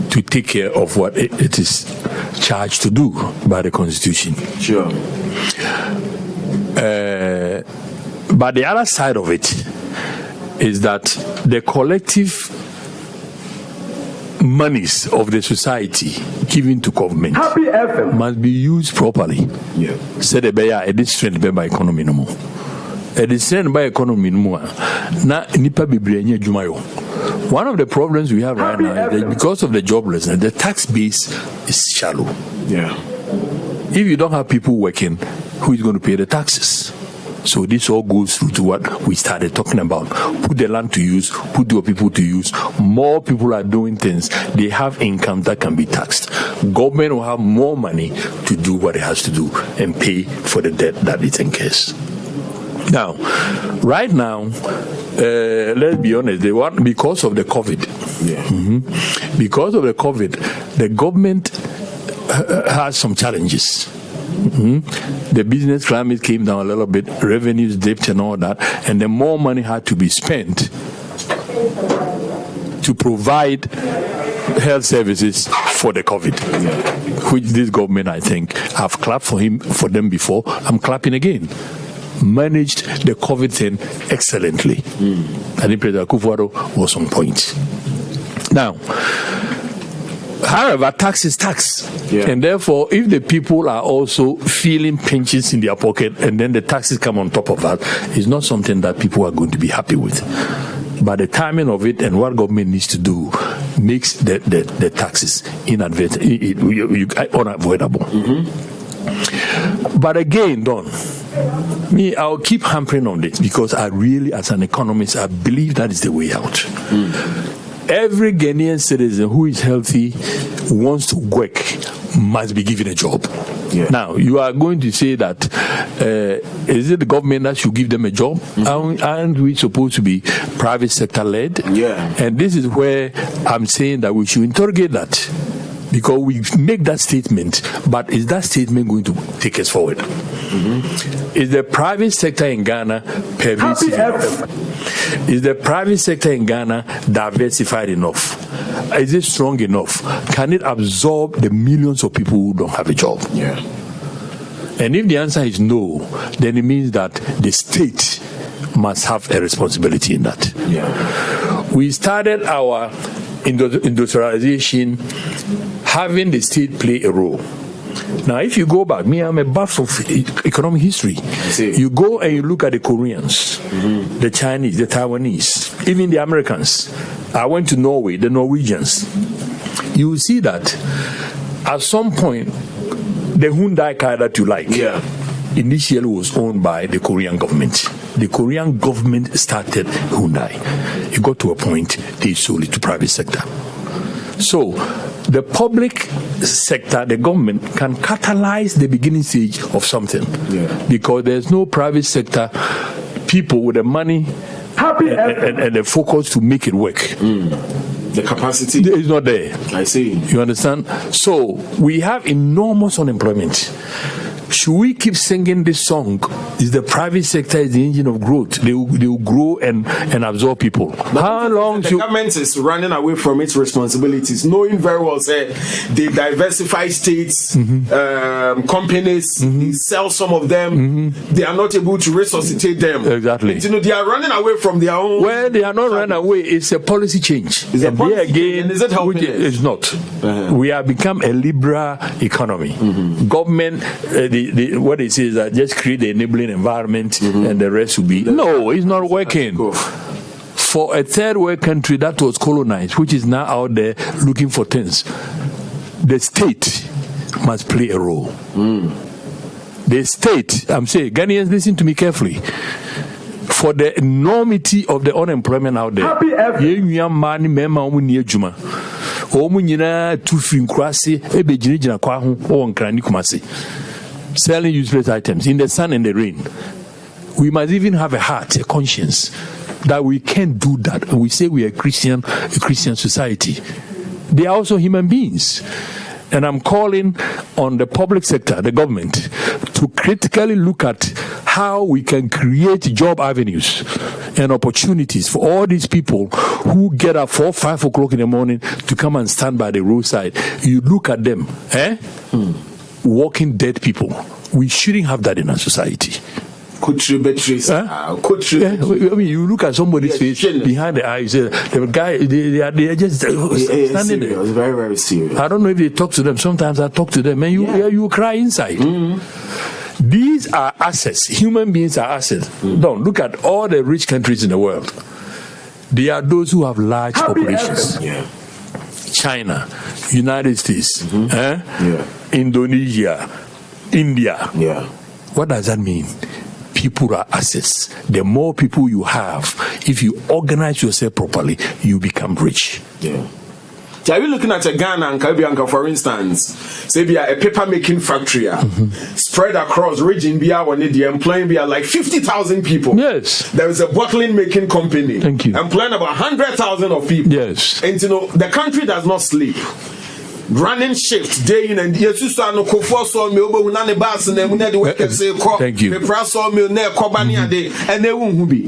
to take care of what it is charged to do by the Constitution. Sure. But the other side of it is that the collective monies of the society given to government must be used properly. Said a did strength by economy no more. A strength by economy no more. Na nipa bebrenya jumayo. One of the problems we have right now is that because of the joblessness, the tax base is shallow. If you don't have people working, who is going to pay the taxes? So this all goes through to what we started talking about. Put the land to use, put your people to use. More people are doing things. They have income that can be taxed. Government will have more money to do what it has to do and pay for the debt that it incurs. Now, right now, let's be honest, because of the COVID, because of the COVID, the government has some challenges. The business climate came down a little bit, revenues dipped and all that, and then more money had to be spent to provide health services for the COVID, which this government, I think, have clapped for them before. I'm clapping again. Managed the COVID thing excellently. I think President Akufo-Addo was on point. Now, however, tax is tax. And therefore, if the people are also feeling pinches in their pocket and then the taxes come on top of that, it's not something that people are going to be happy with. But the timing of it and what government needs to do makes the taxes unavoidable. But again, Don, I'll keep hampering on this because I really, as an economist, I believe that is the way out. Every Ghanaian citizen who is healthy, wants to work, must be given a job. Now, you are going to say that, is it the government that should give them a job? Aren't we supposed to be private sector led? And this is where I'm saying that we should interrogate that. Because we make that statement, but is that statement going to take us forward? Is the private sector in Ghana pervasive enough? Is the private sector in Ghana diversified enough? Is it strong enough? Can it absorb the millions of people who don't have a job? And if the answer is no, then it means that the state must have a responsibility in that. We started our industrialization having the state play a role. Now, if you go back, I'm a buff of economic history. You go and you look at the Koreans, the Chinese, the Taiwanese, even the Americans. I went to Norway, the Norwegians. You will see that at some point, The Hyundai car that you like. Yeah. Initially was owned by the Korean government. The Korean government started Hyundai. It got to a point they sold it to private sector. So the public sector, the government, can catalyze the beginning stage of something. Because there's no private sector people with the money and the focus to make it work. The capacity is not there. I see. You understand? So we have enormous unemployment. Should we keep singing this song? Is the private sector is the engine of growth? They will grow and absorb people. But how long the government is running away from its responsibilities, knowing very well say they diversify states, companies, they sell some of them, they are not able to resuscitate them. Exactly. You know, they are running away from their own. Well, they are not running away. It's a policy change. Is it helping? It's not. We have become a liberal economy. Government. What they say is that just create the enabling environment and the rest will be. No, it's not working. For a third world country that was colonized, which is now out there looking for things, the state must play a role. The state, I'm saying, Ghanaians, listen to me carefully. For the enormity of the unemployment out there, selling useless items in the sun and the rain. We must even have a heart, a conscience, that we can't do that. And we say we are a Christian society. They are also human beings. And I'm calling on the public sector, the government, to critically look at how we can create job avenues and opportunities for all these people who get up 4 or 5 o'clock in the morning to come and stand by the roadside. You look at them, walking dead people. We shouldn't have that in our society. I mean, you look at somebody's face behind the eye, you say, the guy, they are just standing there. It's very, very serious. I don't know if they talk to them. Sometimes I talk to them, and you cry inside. These are assets. Human beings are assets. Don't look at all the rich countries in the world. They are those who have large populations. China, United States, Indonesia, India. What does that mean? People are assets. The more people you have, if you organize yourself properly, you become rich. Are you looking at a Ghana and Caribbean, for instance, say be a paper making factory spread across region, be the employing be like 50,000 people. Yes. There is a bottling making company. Thank you. Employing about 100,000 of people. Yes. And you know the country does not sleep. Running shifts day in and yes, you saw no Kofi saw me over when the bus and then the work say thank you. The press saw me near Kobania day and they won't be.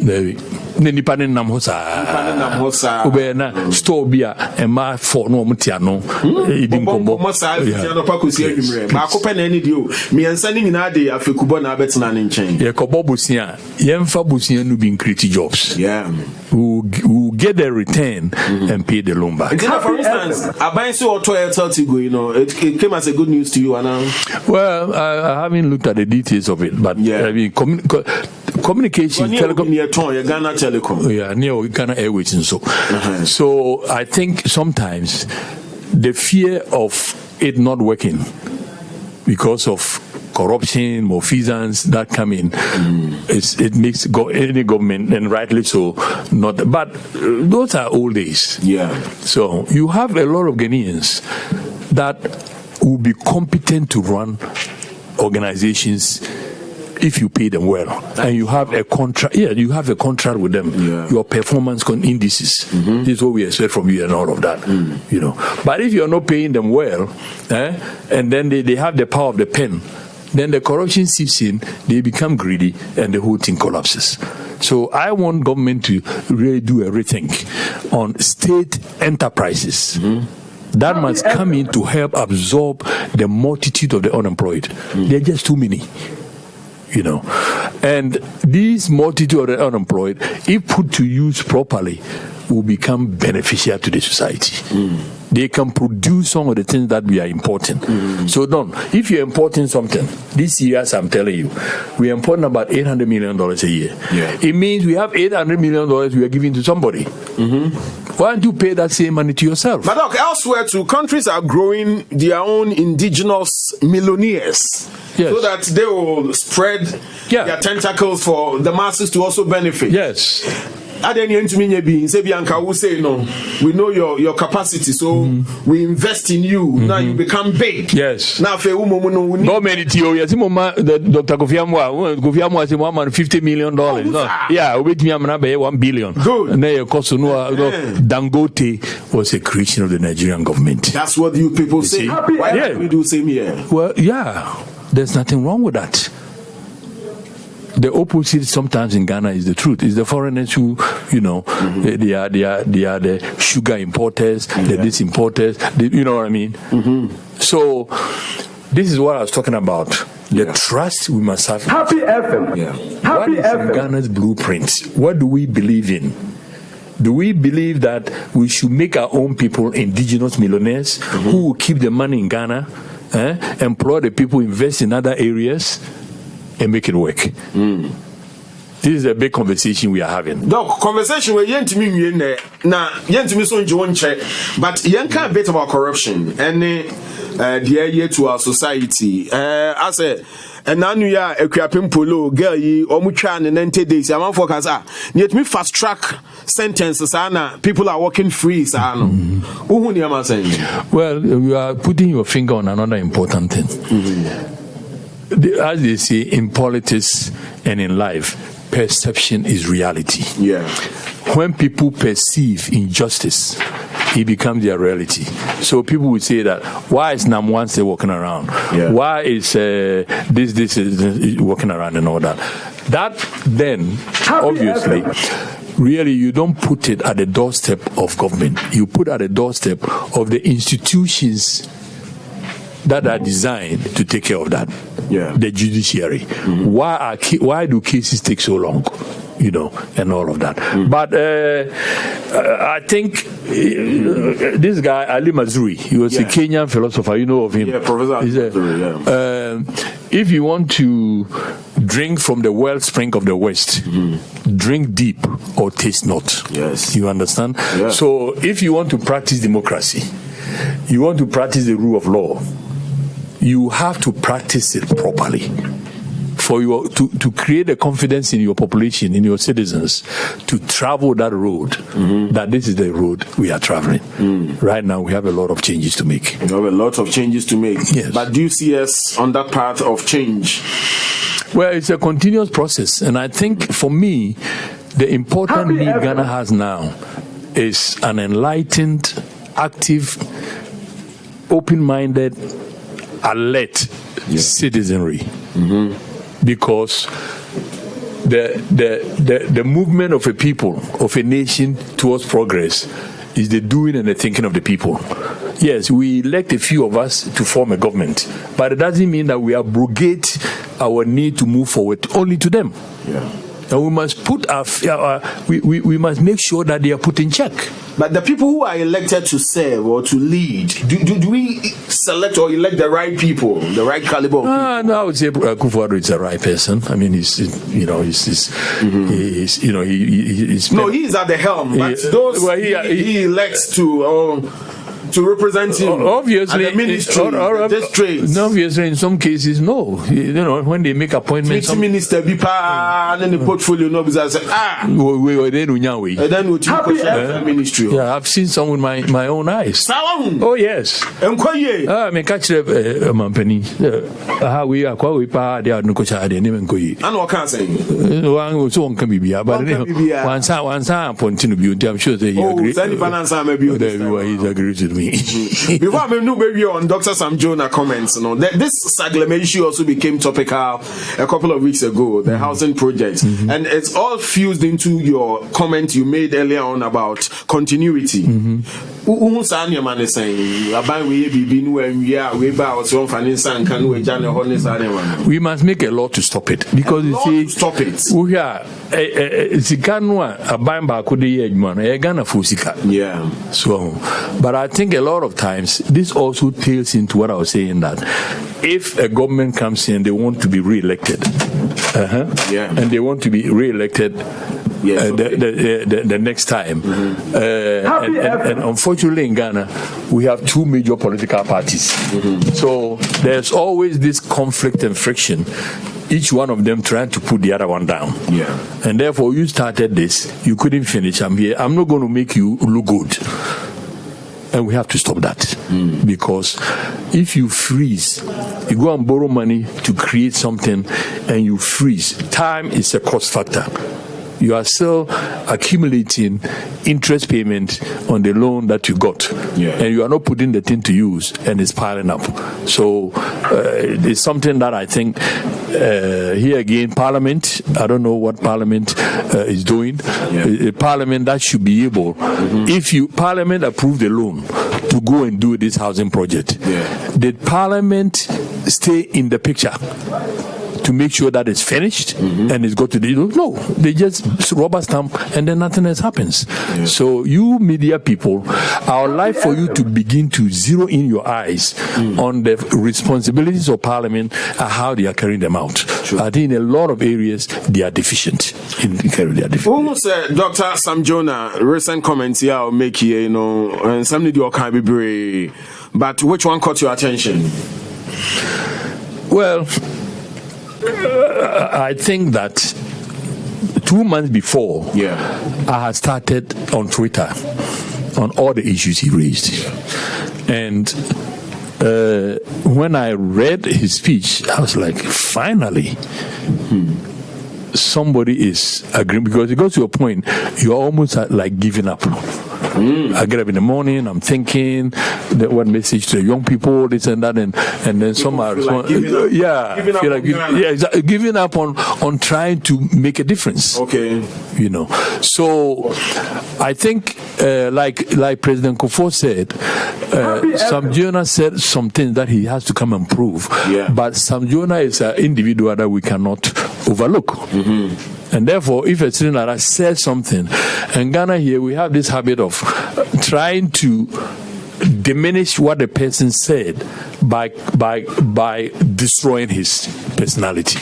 Nipa ne nam hosa obena store bia e ma for no mutiano idi nkombo mosa no pakosi adwumre ma akopɛ na ani dio me ansa ni nyina de afekubo na abetena ne nkyɛn ye kɔbɔ bosia ye mfa bosia no be create jobs who get the return and pay the loan back. For instance, aban so auto Tigo, you know, it came as a good news to you, Anna. Well, I haven't looked at the details of it, but I mean, communication, telecom, near Ghana Telecom, near Ghana Airways, and so. So I think sometimes the fear of it not working because of corruption, malfeasance that come in, it makes any government, and rightly so, not. But those are old days. So you have a lot of Ghanaians that will be competent to run organizations if you pay them well, and you have a contract. You have a contract with them. Your performance indices. This is what we expect from you, and all of that. You know. But if you're not paying them well, and then they have the power of the pen, then the corruption seeps in, they become greedy, and the whole thing collapses. So I want government to really do a rethink on state enterprises. That must come in to help absorb the multitude of the unemployed. There are just too many. You know, and these multitude of the unemployed, if put to use properly, will become beneficial to the society. They can produce some of the things that we are importing. So if you're importing something, this year, as I'm telling you, we're importing about $800 million a year. It means we have $800 million we are giving to somebody. Why don't you pay that same money to yourself? But look, elsewhere too, countries are growing their own indigenous millionaires. Yes. So that they will spread their tentacles for the masses to also benefit. Yes. We know your capacity, so we invest in you. Now you become big. Yes. Now, Dr. Kofi Amoah said $150 million. Yeah, with me, I'm going to pay $1 billion. Good. And then Dangote was a creation of the Nigerian government. That's what you people say. Why don't we do same here? Well, yeah, there's nothing wrong with that. The opposite sometimes in Ghana is the truth. It's the foreigners who, they are the sugar importers, the this importers. You know what I mean? So this is what I was talking about. The trust we must have. Happy FM. What is in Ghana's blueprint? What do we believe in? Do we believe that we should make our own people indigenous millionaires who will keep the money in Ghana, employ the people, invest in other areas, and make it work? This is a big conversation we are having. Doc, conversation where yentimi so nje check, but yen can bit about corruption and the year to our society. As a nanu ya ekwapem polo girl yi omutwa ne 90 days am focus yet me fast track sentences people are working free no. Well, you are putting your finger on another important thing. As they say in politics and in life, perception is reality. Yeah. When people perceive injustice, it becomes their reality. So people would say that, why is Namwanse walking around? Yeah. Why is this is walking around and all that? That then, obviously, really you don't put it at the doorstep of government. You put it at the doorstep of the institutions that are designed to take care of that. Yeah. The judiciary. Why do cases take so long? And all of that. But I think this guy, Ali Mazrui, he was a Kenyan philosopher. You know of him. Yeah, Professor Mazrui, if you want to drink from the wellspring of the West, drink deep or taste not. Yes. You understand? Yeah. So if you want to practice democracy, you want to practice the rule of law, you have to practice it properly. For you to create a confidence in your population, in your citizens, to travel that road, that this is the road we are traveling. Right now, we have a lot of changes to make. You have a lot of changes to make. Yes. But do you see us on that path of change? Well, it's a continuous process. And I think, for me, the important need Ghana has now is an enlightened, active, open-minded, alert citizenry. Because the movement of a people, of a nation towards progress is the doing and the thinking of the people. Yes, we elect a few of us to form a government, but it doesn't mean that we abrogate our need to move forward only to them. Yeah. And we must put we must make sure that they are put in check. But the people who are elected to serve or to lead, do we select or elect the right people, the right caliber of people? No, I would say Akufo-Addo is the right person. I mean, he's no, he's at the helm, but those he elects to represent him, obviously, at the ministry, the districts. Obviously, in some cases, no. When they make appointments, minister be and then the portfolio no say ministry. Yeah, I've seen some with my own eyes. Oh yes. Me catch mampani. We are quite they are no coach at the name and koyi. And what can say? One so one can be but once point to be, I'm sure they agree. He's agreed with me. Before I move maybe on Dr. Sam Jonah comments, this Sagleme issue also became topical a couple of weeks ago, the housing project, and it's all fused into your comment you made earlier on about continuity. We must make a law to stop it, because you see, stop it. We are yeah. So, but I think a lot of times this also tails into what I was saying, that if a government comes in, they want to be re-elected, and they want to be re-elected the next time. And unfortunately in Ghana, we have two major political parties. So there's always this conflict and friction, each one of them trying to put the other one down. And therefore, you started this, you couldn't finish. I'm here. I'm not going to make you look good. And we have to stop that. Because if you freeze, you go and borrow money to create something and you freeze, time is a cost factor. You are still accumulating interest payment on the loan that you got. And you are not putting the thing to use, and it's piling up. So it's something that I think here again, Parliament, I don't know what Parliament is doing. A Parliament that should be able, if Parliament approve the loan to go and do this housing project, did Parliament stay in the picture to make sure that it's finished and it's got to the no, they just rubber stamp and then nothing else happens. So you media people, I would like for you to begin to zero in your eyes on the responsibilities of Parliament and how they are carrying them out. I think in a lot of areas they are deficient in carrying their deficient. Almost Dr. Sam Jonah recent comments here I'll make here, and some need your can be brave. But which one caught your attention? Well, I think that 2 months before, I had started on Twitter on all the issues he raised. And when I read his speech, I was like, finally, somebody is agreeing, because it goes to a point, you're almost like giving up. I get up in the morning, I'm thinking what message to the young people, this and that, and then some are giving up on trying to make a difference. So I think like President Kofi said, Sam Jonah said some things that he has to come and prove. But Sam Jonah is an individual that we cannot overlook. And therefore, if a student like that says something, in Ghana here, we have this habit of trying to diminish what the person said by destroying his personality.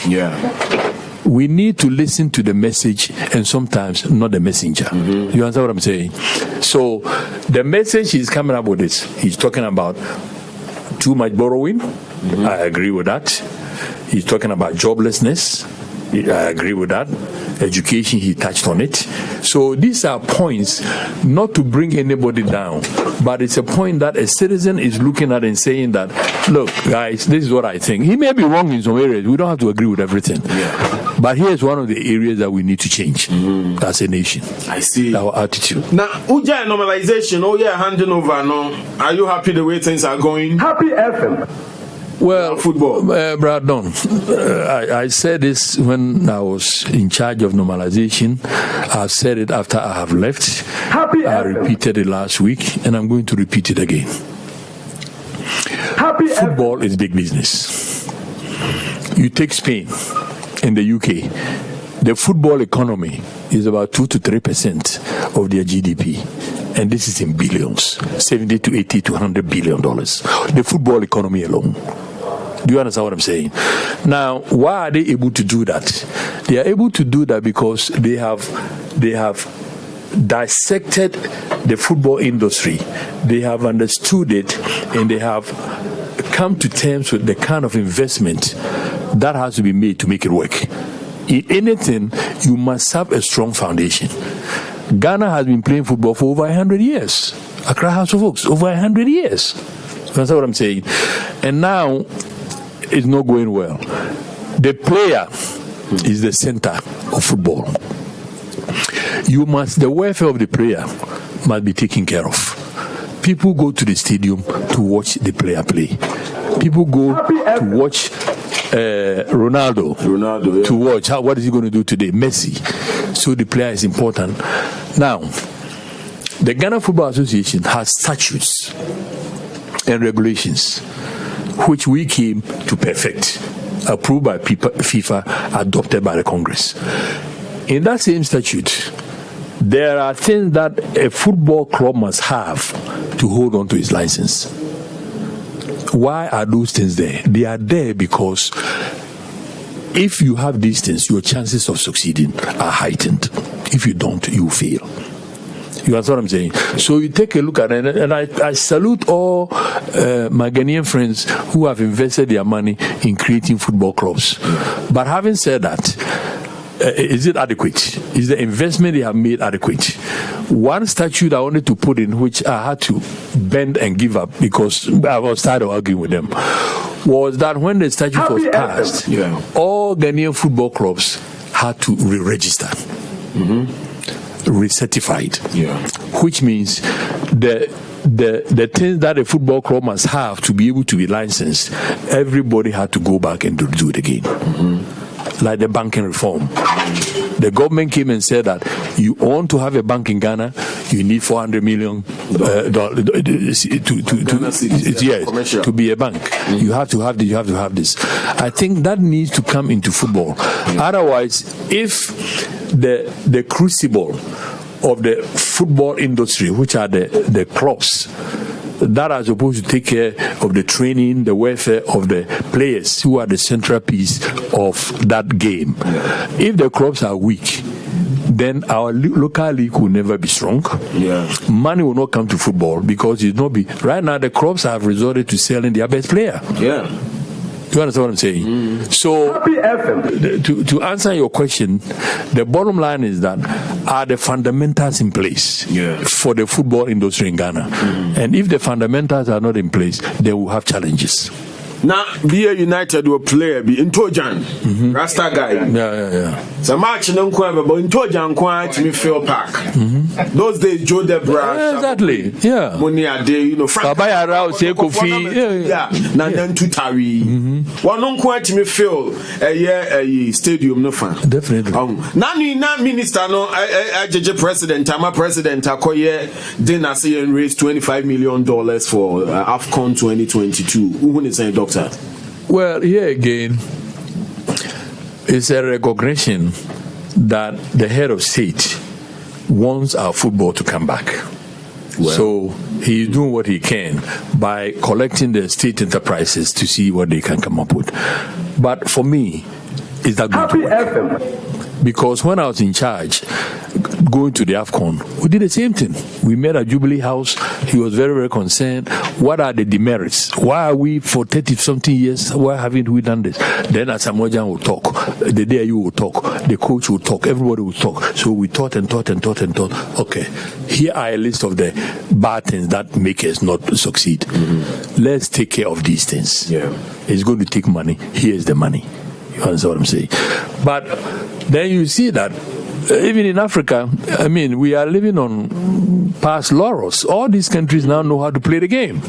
We need to listen to the message and sometimes not the messenger. You understand what I'm saying? So the message he's coming up with is, he's talking about too much borrowing. I agree with that. He's talking about joblessness. I agree with that. Education, he touched on it. So these are points not to bring anybody down, but it's a point that a citizen is looking at and saying that, look, guys, this is what I think. He may be wrong in some areas. We don't have to agree with everything. But here's one of the areas that we need to change as a nation. I see. Our attitude. Now, Uja normalization, handing over, no? Are you happy the way things are going? Happy FM. Well, football, Brandon, I said this when I was in charge of normalization. I've said it after I have left. I repeated it last week, and I'm going to repeat it again. Football is big business. You take Spain in the UK, the football economy is about 2 to 3% of their GDP. And this is in billions, 70 to 80 to $100 billion. The football economy alone. Do you understand what I'm saying? Now, why are they able to do that? They are able to do that because they have dissected the football industry. They have understood it, and they have come to terms with the kind of investment that has to be made to make it work. In anything, you must have a strong foundation. Ghana has been playing football for over 100 years. Accra House of Oaks, over 100 years. That's what I'm saying. And now, it's not going well. The player is the center of football. The welfare of the player must be taken care of. People go to the stadium to watch the player play. People go to watch Ronaldo to watch what is he going to do today, Messi. So the player is important. Now, the Ghana Football Association has statutes and regulations which we came to perfect, approved by FIFA, adopted by the Congress. In that same statute, there are things that a football club must have to hold on to its license. Why are those things there? They are there because if you have these things, your chances of succeeding are heightened. If you don't, you fail. You understand what I'm saying? So you take a look at it, and I salute all my Ghanaian friends who have invested their money in creating football clubs. But having said that, is it adequate? Is the investment they have made adequate? One statute I wanted to put in, which I had to bend and give up because I was tired of arguing with them, was that when the statute was passed, all Ghanaian football clubs had to re-register. Recertified, which means the things that a football club must have to be able to be licensed, everybody had to go back and do it again. Like the banking reform. The government came and said that you want to have a bank in Ghana, you need $400 million to be a bank. You have to have this. You have to have this. I think that needs to come into football. Otherwise, if the crucible of the football industry, which are the clubs that are supposed to take care of the training, the welfare of the players who are the central piece of that game. If the clubs are weak, then our local league will never be strong. Money will not come to football because it will not be. Right now, the clubs have resorted to selling their best player. You understand what I'm saying? So, to answer your question, the bottom line is that are the fundamentals in place for the football industry in Ghana? And if the fundamentals are not in place, they will have challenges. Now, be a United will player be in Tojan, Rasta guy. So match no kwaba, but in Tojan kwaba to me feel park. Those days, Joe Debra. Exactly. Money a day, you know. Babaya Rao, say Kofi. Nan Tutari. One no kwaba to me feel a stadium no fan. Definitely. Nani na minister no, JJ president, Tama president, Akoye dinner say and raise $25 million for AFCON 2022. Who is saying, Doctor? Well, here again, it's a recognition that the head of state wants our football to come back. So he's doing what he can by collecting the state enterprises to see what they can come up with. But for me, is that going to work? Because when I was in charge, going to the AFCON, we did the same thing. We met at Jubilee House. He was very, very concerned. What are the demerits? Why are we, for 30-something years, why haven't we done this? Then as Amoah will talk, the day you will talk, the coach will talk, everybody will talk. So we thought. Okay, here are a list of the bad things that make us not succeed. Let's take care of these things. It's going to take money. Here's the money. You understand what I'm saying? But then you see that even in Africa, I mean, we are living on past laurels. All these countries now know how to play the game.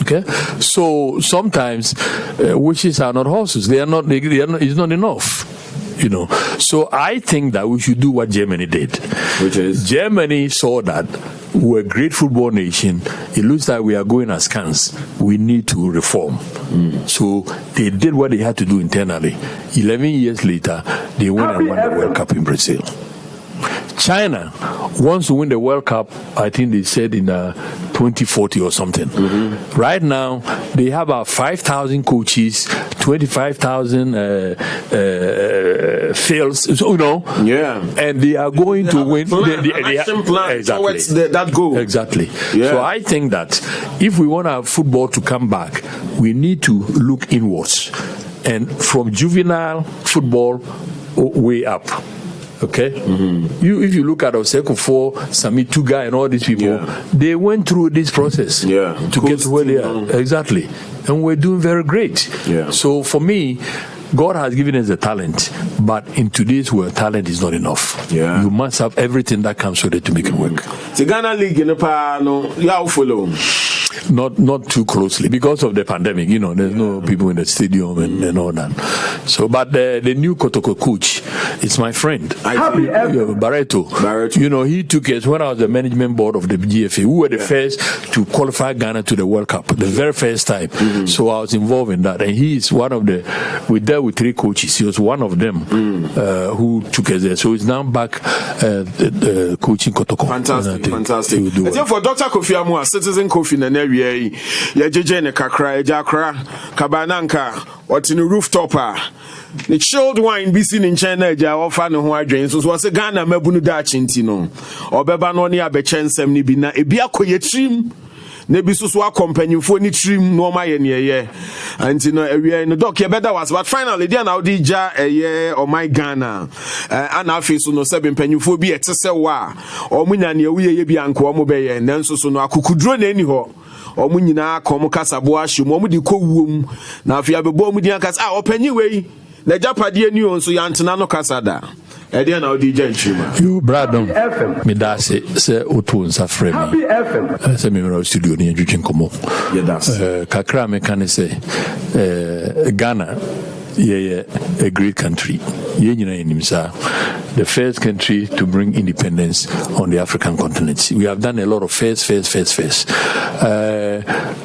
Okay, so sometimes wishes are not horses. They are not. It's not enough. You know. So I think that we should do what Germany did. Which is Germany saw that we're a great football nation. It looks like we are going askance. We need to reform. So they did what they had to do internally. 11 years later, they went and won the World Cup in Brazil. China wants to win the World Cup, I think they said in 2040 or something. Right now, they have about 5,000 coaches, 25,000 fields, you know. And they are going to win. Action plan towards that goal. Exactly. So I think that if we want our football to come back, we need to look inwards. And from juvenile football way up. Okay, if you look at Oseko 4, Sami Tuga, and all these people, they went through this process to get to where they are. Exactly, and we're doing very great. So for me, God has given us a talent, but in today's world, talent is not enough. You must have everything that comes with it to make it work. The Ghana League, follow. Not too closely because of the pandemic. You know, there's no people in the stadium and all that. So, but the new Kotoko coach It's my friend. Barreto. You know, he took us when I was the management board of the GFA. We were the first to qualify Ghana to the World Cup, the very first time. So I was involved in that. And he is one of the, we dealt with 3 coaches. He was one of them who took us there. So he's now back coaching Kotoko. Fantastic. And then for Dr. Kofi Amoah, Citizen Kofi Naneri, Yajeje ne kakra, Jakra, Kabananka, what's in the rooftop? The chilled wine be seen in China, Jawa no ho adwen so was a Ghana mabunu da chinti no. Obeba no ne abechensem ni bi na ebia koyetrim. Ne bi so akompanyufo ni trim no ma ye ne anti no ewie no doc ye better was but finally dia na odi ja eye o my Ghana ana afi so no se bempanyufo bi etese wa o munya ne ewie ye bi anko o mo be ye nanso so no akukudro na eni ho omu nyina akom kasabo ahye mu omu di kowuom na afia bebo omu di akasa opanyi wei na japade ni onso yantena no kasada ede na odi janchima you bradon me da se otu nsa frame se me ro studio ni adwetwen komo kakra me kan se Ghana yeah, a great country. The first country to bring independence on the African continent. We have done a lot of first.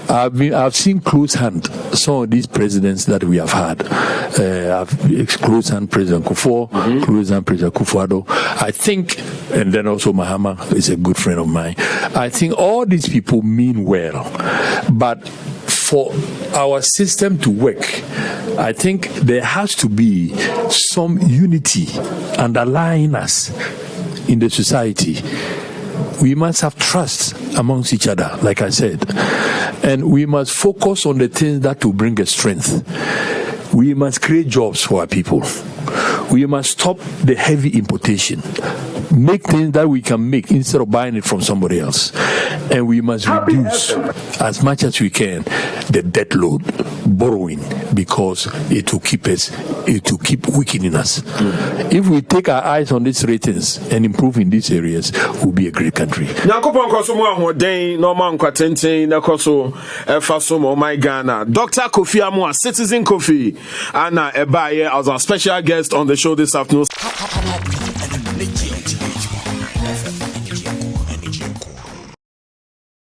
I've seen close hand some of these presidents that we have had. Close hand President Kofi, close hand President Kufuor. I think, and then also Mahama is a good friend of mine. I think all these people mean well, but for our system to work, I think there has to be some unity underlying us in the society. We must have trust amongst each other, like I said. And we must focus on the things that will bring us strength. We must create jobs for our people. We must stop the heavy importation. Make things that we can make instead of buying it from somebody else. And we must reduce as much as we can the debt load, borrowing, because it will keep weakening us. If we take our eyes on these ratings and improve in these areas, we'll be a great country. Dr. Kofi Amoah, Citizen Kofi, Anna Ebaye, as our special guest on the show this afternoon.